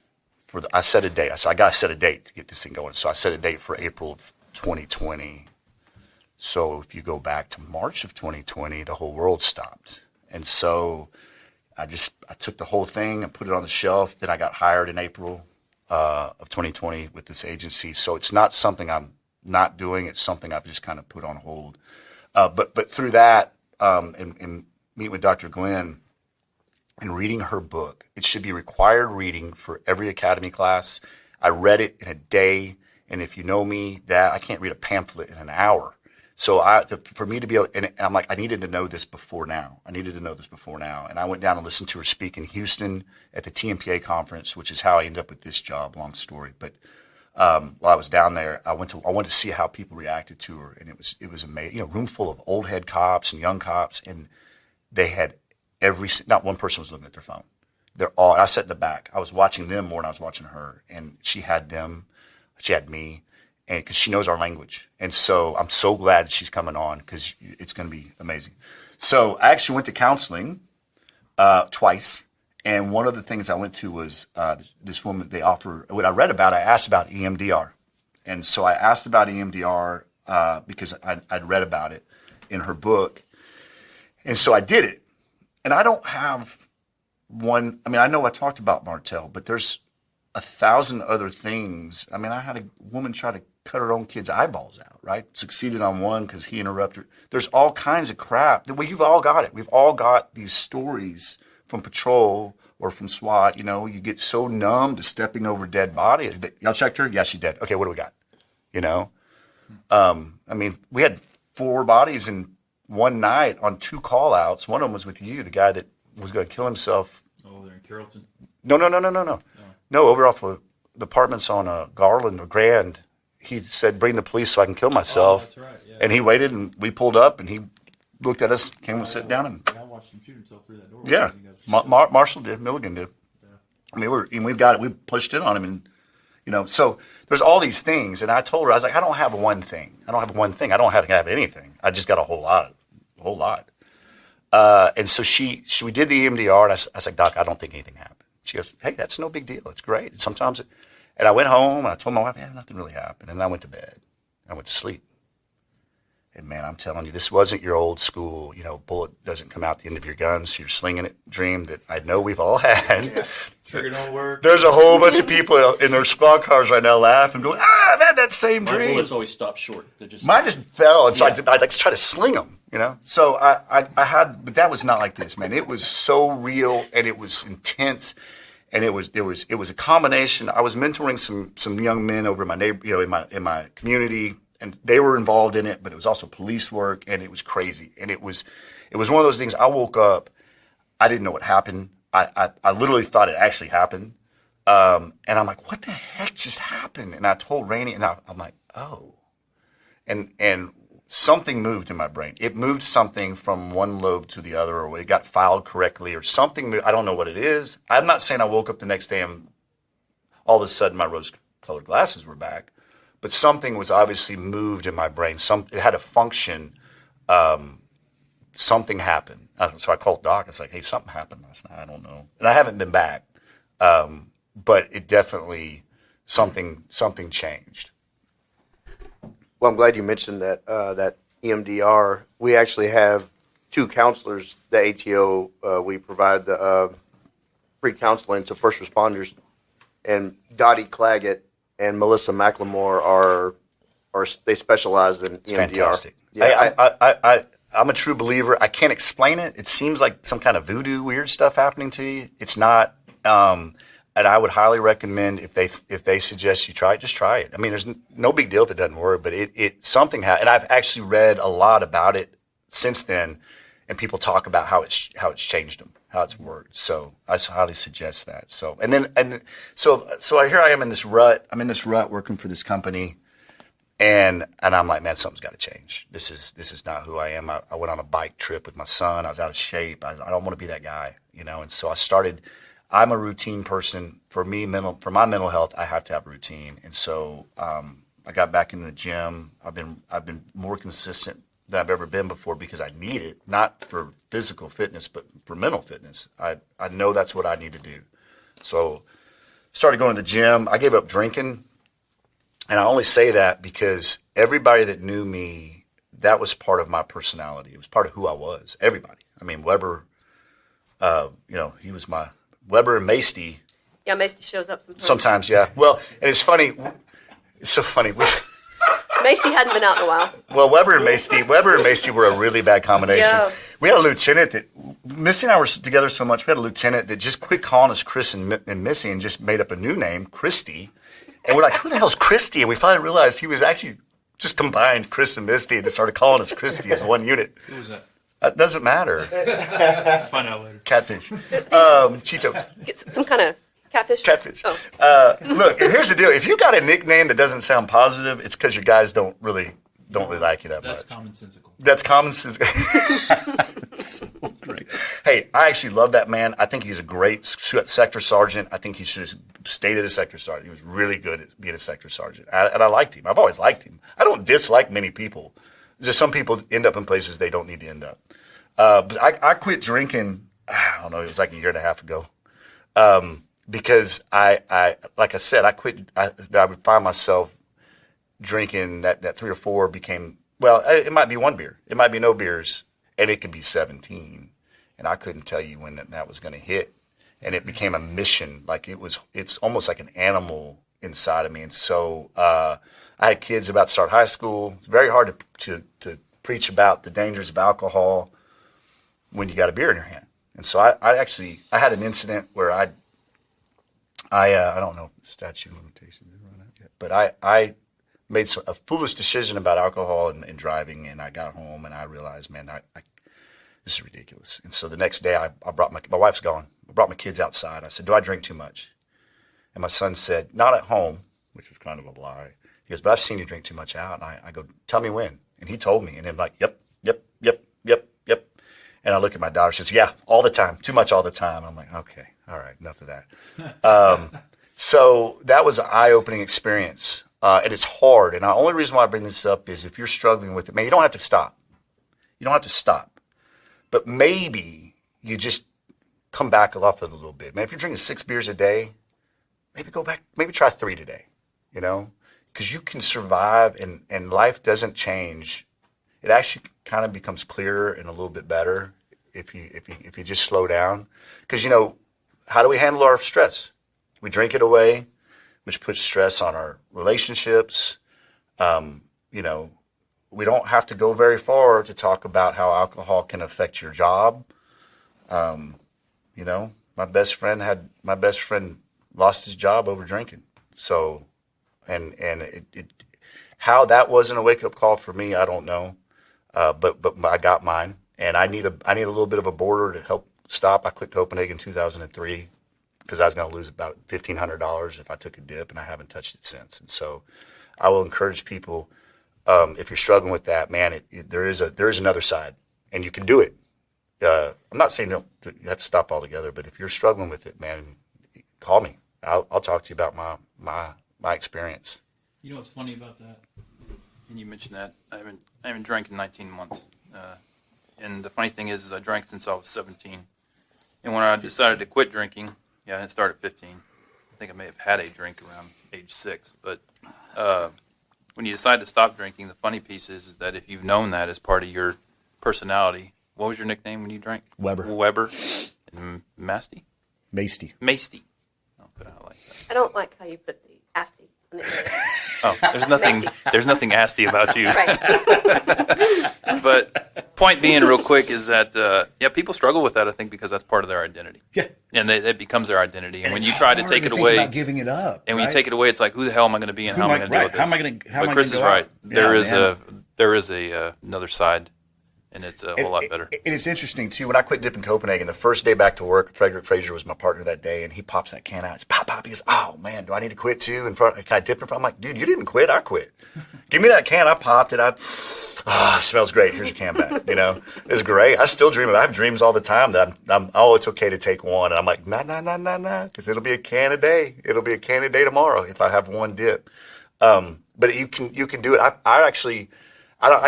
I set a date. I said, I got to set a date to get this thing going. So I set a date for April of 2020. So if you go back to March of 2020, the whole world stopped. And so I took the whole thing and put it on the shelf. Then I got hired in April of 2020 with this agency. So it's not something I'm not doing. It's something I've just kind of put on hold. But through that, and meeting with Dr. Glenn and reading her book, it should be required reading for every academy class. I read it in a day. And if you know me, I can't read a pamphlet in an hour. So for me to be able, and I'm like, I needed to know this before now. And I went down and listened to her speak in Houston at the TMPA conference, which is how I ended up with this job. Long story. But while I was down there, I wanted to see how people reacted to her, and it was amazing. Room full of old head cops and young cops, and they had not one person was looking at their phone. I sat in the back. I was watching them more than I was watching her, and she had them, she had me. And because she knows our language. And so I'm so glad that she's coming on, because it's going to be amazing. So I actually went to counseling twice. And one of the things I went to was this woman, they offer, what I read about, I asked about EMDR. And so I asked about EMDR because I'd read about it in her book. And so I did it. And I don't have one, I know I talked about Martell, but there's 1,000 other things. I had a woman try to cut her own kid's eyeballs out, right? Succeeded on one because he interrupted. There's all kinds of crap. Well, you've all got it. We've all got these stories from patrol or from SWAT. You get so numb to stepping over dead body. Y'all checked her? Yeah, she's dead. Okay, what do we got? We had 4 bodies in one night on 2 call-outs. One of them was with you, the guy that was going to kill himself. Oh, they're in Carrollton? No. No, over off of the apartments on Garland or Grand. He said, "Bring the police so I can kill myself." Oh, that's right. Yeah. And he waited, and we pulled up, and he looked at us, came and sat down, and I watched him shoot himself through that door. yeah, Marshall did, Milligan did. Yeah. We pushed in on him, and so there's all these things. And I told her, I was like, I don't have one thing. I don't have anything. I just got a whole lot. And so we did the EMDR, and I was like, "Doc, I don't think anything happened." She goes, "Hey, that's no big deal. It's great. And I went home, and I told my wife, nothing really happened. And then I went to bed. I went to sleep. And, man, I'm telling you, this wasn't your old school, bullet doesn't come out the end of your gun, so you're slinging it dream that I know we've all had. Yeah. Trigger don't work. There's a whole bunch of people in their squad cars right now laughing, going, I've had that same dream. My bullets always stop short. Mine just fell, and so I'd like to try to sling them, So I had, but that was not like this, man. It was so real, and it was intense. And it was a combination. I was mentoring some young men over in my in my community, and they were involved in it, but it was also police work, and it was crazy. And it was one of those things. I woke up, I didn't know what happened. I literally thought it actually happened. And I'm like, what the heck just happened? And I told Rainey, and I'm like, oh. And something moved in my brain. It moved something from one lobe to the other, or it got filed correctly, or something moved. I don't know what it is. I'm not saying I woke up the next day and all of a sudden my rose-colored glasses were back, but something was obviously moved in my brain. It had a function. Something happened. So I called Doc. I was like, hey, something happened last night. I don't know. And I haven't been back. But it definitely, something changed. Well, I'm glad you mentioned that that EMDR. We actually have 2 counselors, the ATO. We provide the free counseling to first responders. And Dottie Claggett and Melissa McLemore they specialize in EMDR. Fantastic. Yeah, I'm a true believer. I can't explain it. It seems like some kind of voodoo, weird stuff happening to you. It's not. And I would highly recommend if they suggest you try it, just try it. I mean, there's no big deal if it doesn't work, but something happened. And I've actually read a lot about it since then, and people talk about how it's changed them, how it's worked. So I highly suggest that. So so here I am in this rut. I'm in this rut working for this company, and I'm like, man, something's got to change. This is not who I am. I went on a bike trip with my son. I was out of shape. I don't want to be that guy, And so I started. I'm a routine person. For me, for my mental health, I have to have a routine. And so I got back in the gym. I've been more consistent than I've ever been before because I need it, not for physical fitness, but for mental fitness. I know that's what I need to do. So started going to the gym. I gave up drinking. And I only say that because everybody that knew me, that was part of my personality. It was part of who I was. Everybody. I mean, Weber, he was my... Weber and Masty. Yeah, Masty shows up sometimes. Sometimes, yeah. Well, and it's funny. It's so funny. Masty hadn't been out in a while. Well, Weber and Masty were a really bad combination. Yeah. We had a lieutenant that, Missy and I were together so much, we had a lieutenant that just quit calling us Chris and Missy and just made up a new name, Christy. And we're like, who the hell's Christy? And we finally realized he was actually just combined Chris and Misty and just started calling us Christy as one unit. Who was that? That doesn't matter. Find out later. Catfish. Cheetos. Get some kind of catfish. Catfish. Oh. Look, here's the deal. If you got a nickname that doesn't sound positive, it's because your guys don't really like you that That's much. commonsensical. That's commonsensical. So great. Hey, I actually love that man. I think he's a great sector sergeant. I think he should have stayed as a sector sergeant. He was really good at being a sector sergeant. And I liked him. I've always liked him. I don't dislike many people. Just some people end up in places they don't need to end up. But I quit drinking, I don't know, it was like a year and a half ago. Because I like I said, I would find myself drinking that 3 or 4 became, well, it might be 1 beer. It might be no beers, and it could be 17. And I couldn't tell you when that was going to hit. And it became a mission. Like it's almost like an animal inside of me. And so, I had kids about to start high school. It's very hard to preach about the dangers of alcohol when you got a beer in your hand. And so I had an incident where I don't know statute of limitations yet, but I made a foolish decision about alcohol and driving, and I got home and I realized, man, this is ridiculous. And so the next day I brought my wife's gone. I brought my kids outside. I said, do I drink too much? And my son said, not at home, which was kind of a lie. He goes, but I've seen you drink too much out. And I go, tell me when. And he told me. And I'm like, yep. And I look at my daughter. She says, yeah, all the time. Too much all the time. I'm like, okay, all right, enough of that. So that was an eye-opening experience. And it's hard. And the only reason why I bring this up is if you're struggling with it, man, you don't have to stop. You don't have to stop. But maybe you just come back off it a little bit. Man, if you're drinking 6 beers a day, maybe go back, maybe try 3 today, because you can survive and life doesn't change. It actually kind of becomes clearer and a little bit better if you just slow down. Because, how do we handle our stress? We drink it away, which puts stress on our relationships. We don't have to go very far to talk about how alcohol can affect your job. My best friend lost his job over drinking. So, and How that wasn't a wake up call for me, I don't know. But I got mine, and I need a little bit of a border to help stop. I quit Copenhagen in 2003 because I was going to lose about $1,500 if I took a dip, and I haven't touched it since. And so I will encourage people, if you're struggling with that, man, there is another side, and you can do it. I'm not saying you have to stop altogether, but if you're struggling with it, man, call me. I'll talk to you about my experience. You know what's funny about that? And you mentioned that I haven't drank in 19 months, and the funny thing is I drank since I was 17. And when I decided to quit drinking, I didn't start at 15. I think I may have had a drink around age 6. But when you decide to stop drinking, the funny piece is that if you've known that as part of your personality, what was your nickname when you drank? Weber. And Masty? Masty. Okay, I like that. I don't like how you put the asty on the end. Oh, there's nothing asty about you. Right. But point being, real quick, is that people struggle with that. I think because that's part of their identity. Yeah, and it becomes their identity. And when it's you try to take it away, about giving it up, and when you take it away, it's like, who the hell am I going to be, and how am I going to deal with this? How am I going to? But Chris is right. There is another side, and it's a whole lot better. And it's interesting too. When I quit dipping Copenhagen, the first day back to work, Frederick Fraser was my partner that day, and he pops that can out. It's pop. He goes, "Oh man, do I need to quit too?" In front, can I dip in front? I'm like, "Dude, you didn't quit. I quit. Give me that can." I popped it. It smells great. Here's your can back. It's great. I still dream of it. I have dreams all the time that it's okay to take one. And I'm like, nah, because it'll be a can a day. It'll be a can a day tomorrow if I have one dip. But you can do it. I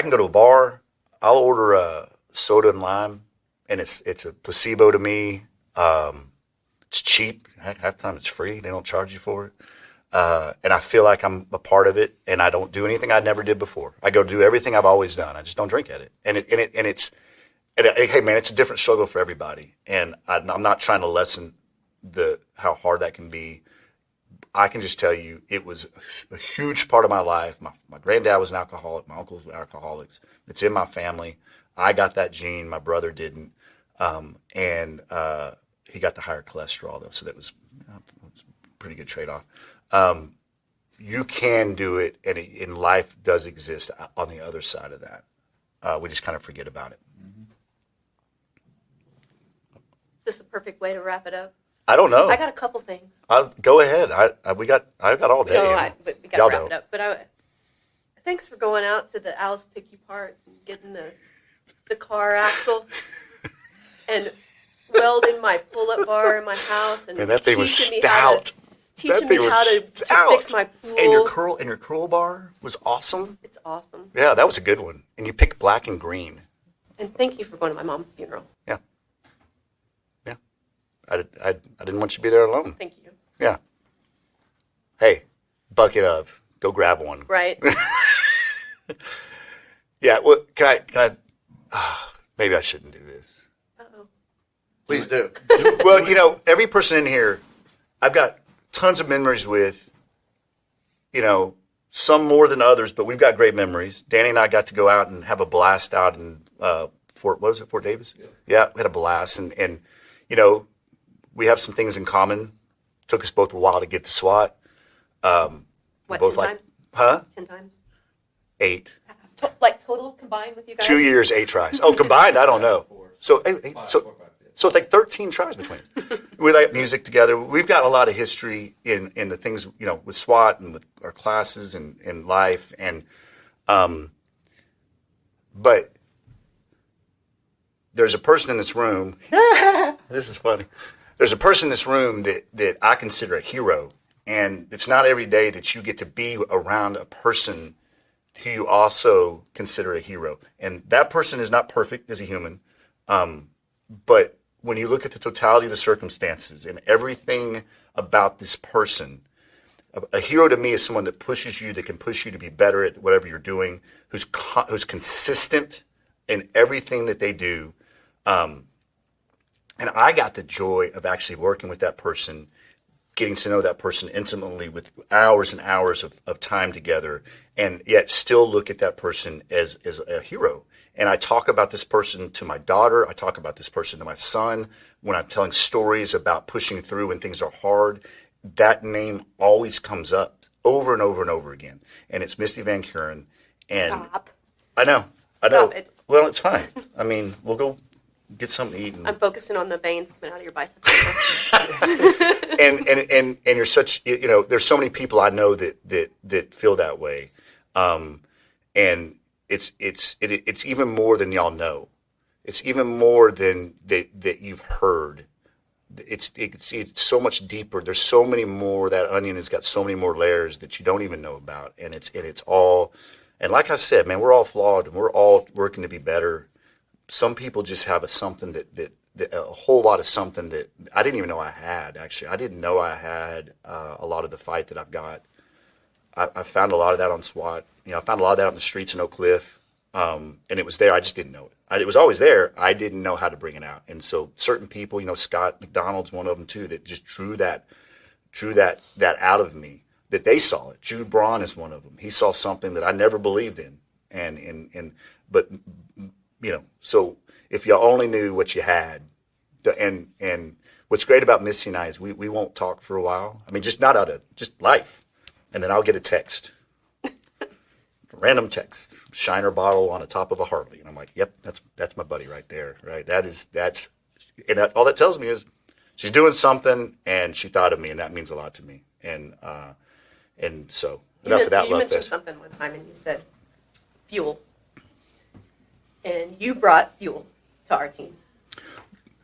can go to a bar. I'll order a soda and lime, and it's a placebo to me. It's cheap. Half the time it's free. They don't charge you for it. And I feel like I'm a part of it, and I don't do anything I never did before. I go do everything I've always done. I just don't drink at it. Hey man, it's a different struggle for everybody. And I'm not trying to lessen how hard that can be. I can just tell you, it was a huge part of my life. My granddad was an alcoholic. My uncles were alcoholics. It's in my family. I got that gene. My brother didn't. And he got the higher cholesterol though. So that was a pretty good trade-off. You can do it, and life does exist on the other side of that. We just kind of forget about it. Is this the perfect way to wrap it up? I don't know. I got a couple things. Go ahead. I got all day. No, we got to wrap it up. But thanks for going out to the Alice pick you apart and getting the car axle and welding my pull-up bar in my house and that thing was stout. Teaching me how to fix my pool. And your curl bar was awesome. It's awesome. Yeah, that was a good one. And you picked black and green. And thank you for going to my mom's funeral. Yeah. I didn't want you to be there alone. Thank you. Yeah. Hey, bucket of. Go grab one. Right. Yeah. Well, can I? Maybe I shouldn't do this. Uh-oh. Please do. Well, every person in here, I've got tons of memories with. Some more than others, but we've got great memories. Danny and I got to go out and have a blast out in Fort Davis? Yeah, we had a blast, and we have some things in common. Took us both a while to get to SWAT. What, both 10 times? Huh? 10 times? 8. Total combined with you guys? 2 years, 8 tries. Oh, combined? I don't know. So it's like 13 tries between us. We like music together. We've got a lot of history in the things, with SWAT and with our classes and in life. And, but there's a person in this room. This is funny. There's a person in this room that I consider a hero. And it's not every day that you get to be around a person who you also consider a hero. And that person is not perfect as a human. But when you look at the totality of the circumstances and everything about this person, a hero to me is someone that pushes you, that can push you to be better at whatever you're doing, who's consistent in everything that they do. And I got the joy of actually working with that person, getting to know that person intimately with hours and hours of time together, and yet still look at that person as a hero. And I talk about this person to my daughter. I talk about this person to my son. When I'm telling stories about pushing through when things are hard, that name always comes up over and over and over again. And it's Misty Van Kuren. And Stop. I know. Stop it. Well, it's fine. I mean, we'll go get something to eat. I'm focusing on the veins coming out of your biceps. and you're such, there's so many people I know that feel that way. And it's even more than y'all know. It's even more than that you've heard. It's so much deeper. There's so many more. That onion has got so many more layers that you don't even know about. And it's all, and like I said, man, we're all flawed and we're all working to be better. Some people just have something a whole lot of something that I didn't even know I had. Actually, I didn't know I had a lot of the fight that I've got. I found a lot of that on SWAT. I found a lot of that on the streets in Oak Cliff, and it was there. I just didn't know it. It was always there. I didn't know how to bring it out. And so certain people, Scott McDonald's one of them too, that just drew that out of me. That they saw it. Jude Braun is one of them. He saw something that I never believed in, but so if y'all only knew what you had, and what's great about Missy and I is we won't talk for a while. I mean, just not out of just life, and then I'll get a text. Random text, Shiner bottle on the top of a Harley, and I'm like, "Yep, that's my buddy right there, right? And all that tells me is she's doing something, and she thought of me, and that means a lot to me." And so enough of that you love mentioned fest. something one time, and you said fuel, and you brought fuel to our team.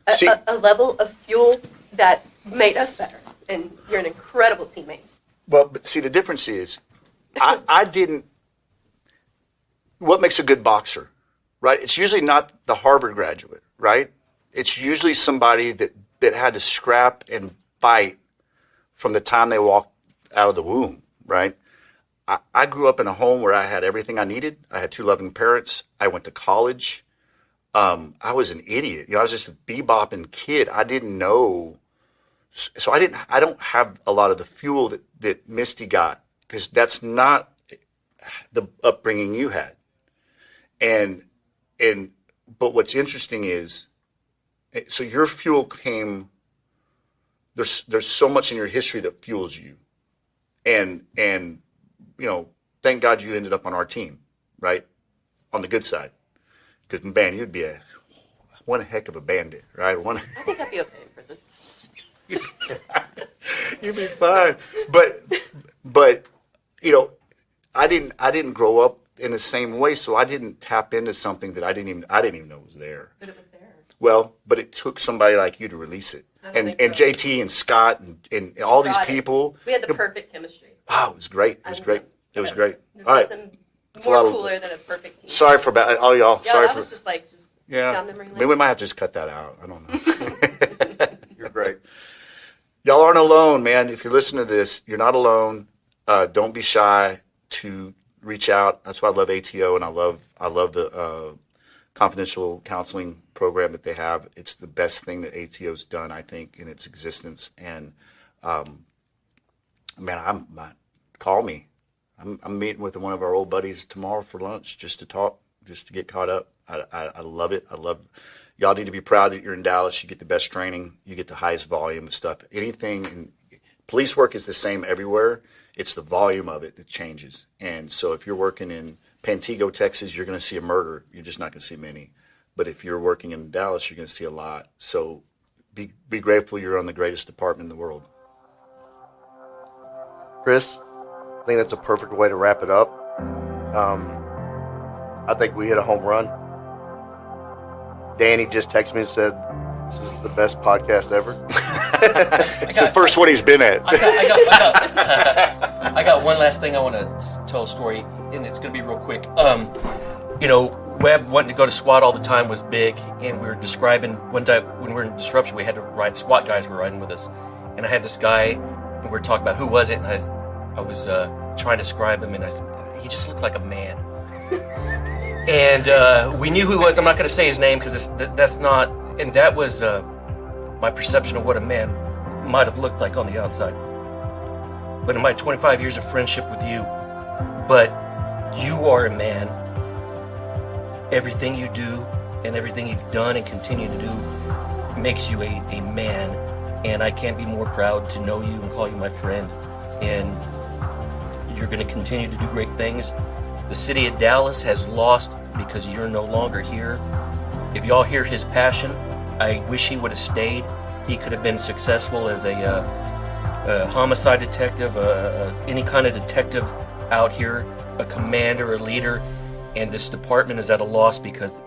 A level of fuel that made us better, and you're an incredible teammate. Well, but see, the difference is, I didn't. What makes a good boxer, right? It's usually not the Harvard graduate, right? It's usually somebody that had to scrap and fight from the time they walked out of the womb, right? I grew up in a home where I had everything I needed. I had 2 loving parents. I went to college. I was an idiot. I was just a bebopping kid. I didn't know. So I don't have a lot of the fuel that Misty got, because that's not the upbringing you had. But what's interesting is, so your fuel came, there's so much in your history that fuels you. And thank God you ended up on our team, right? On the good side. Because, man, you'd be one heck of a bandit, right? I think I'd be okay in prison. You'd be fine. But I didn't grow up in the same way, so I didn't tap into something that I didn't even know was there. But it was there. Well, but it took somebody like you to release it. And JT and Scott and all these people. We had the perfect chemistry. Wow, it was great. It was great. It was great. There's All right. nothing more cooler than a perfect team. Sorry for all y'all. Yeah, Sorry that for was just yeah. down memory lane. Maybe we might have to just cut that out. I don't know. You're great. Y'all aren't alone, man. If you're listening to this, you're not alone. Don't be shy to reach out. That's why I love ATO, and I love the confidential counseling program that they have. It's the best thing that ATO's done, I think, in its existence. And man, call me. I'm meeting with one of our old buddies tomorrow for lunch just to talk, just to get caught up. I love it. Y'all need to be proud that you're in Dallas. You get the best training. You get the highest volume of stuff. Police work is the same everywhere. It's the volume of it that changes. And so if you're working in Pantego, Texas, you're going to see a murder. You're just not going to see many. But if you're working in Dallas, you're going to see a lot. So be grateful you're on the greatest department in the world. Chris, I think that's a perfect way to wrap it up. I think we hit a home run. Danny just texted me and said, "This is the best podcast ever." It's the first one he's been at. I got one last thing I want to tell a story, and it's going to be real quick. Webb wanting to go to SWAT all the time was big, and we were describing one time when we were in disruption, we had to ride. SWAT guys were riding with us, and I had this guy, and we were talking about who was it, and I was trying to describe him, and I said he just looked like a man. And we knew who he was. I'm not going to say his name because that's not. And that was my perception of what a man might have looked like on the outside. But in my 25 years of friendship with you, but you are a man. Everything you do and everything you've done and continue to do makes you a man. And I can't be more proud to know you and call you my friend. And You're going to continue to do great things. The city of Dallas has lost because you're no longer here. If y'all hear his passion, I wish he would have stayed. He could have been successful as a homicide detective, any kind of detective out here, a commander, a leader, and this department is at a loss because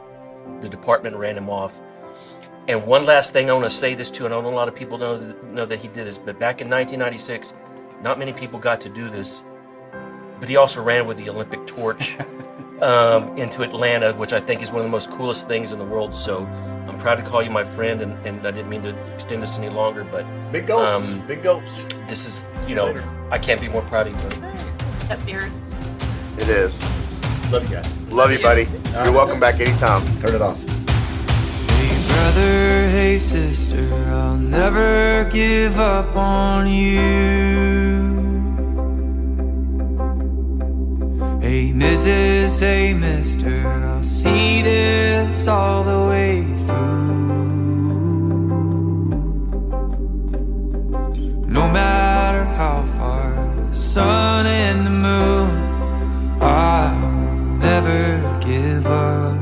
the department ran him off. And one last thing I want to say this to, and I don't know a lot of people know that he did this, but back in 1996, not many people got to do this, but he also ran with the Olympic torch into Atlanta, which I think is one of the most coolest things in the world. So I'm proud to call you my friend, and I didn't mean to extend this any longer, but Big gulps. Big gulps. this is, I can't be more proud of you, buddy. That beard. It is. Love you guys. Love you, buddy. You're welcome back anytime. Turn it off. Hey brother, hey sister, I'll never give up on you. Hey Mrs., hey mister, I'll see this all the way through. No matter how far the sun and the moon, I'll never give up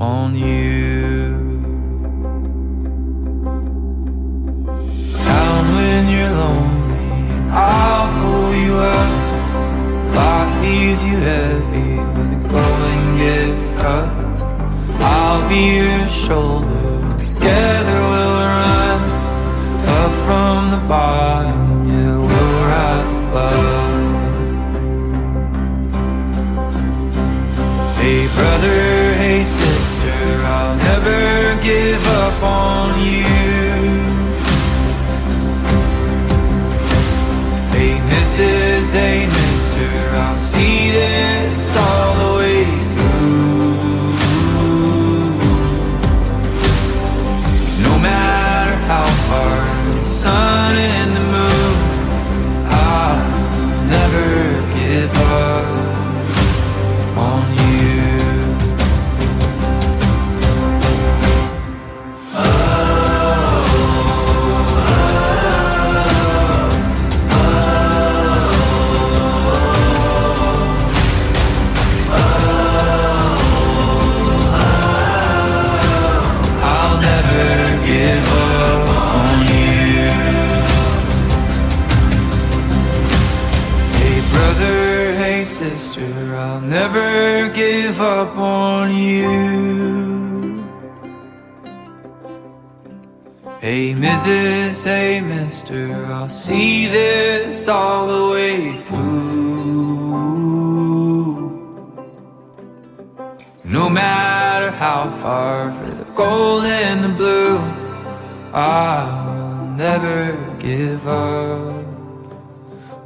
on you. Down when you're lonely, I'll pull you up. Life leaves you heavy when the going gets tough. I'll be your shoulder, together we'll run. Up from the bottom, yeah, we'll rise above. Hey brother, hey sister, I'll never give up on you. Hey Mrs., hey mister, I'll see this all the way through. No matter how far the sun and the moon, I'll never give up on you. I'll never give up on you. Hey brother, hey sister, I'll never give up on you. Hey Mrs., hey mister, I'll see this all the way through. No matter how far, for the gold and the blue, I'll never give up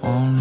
on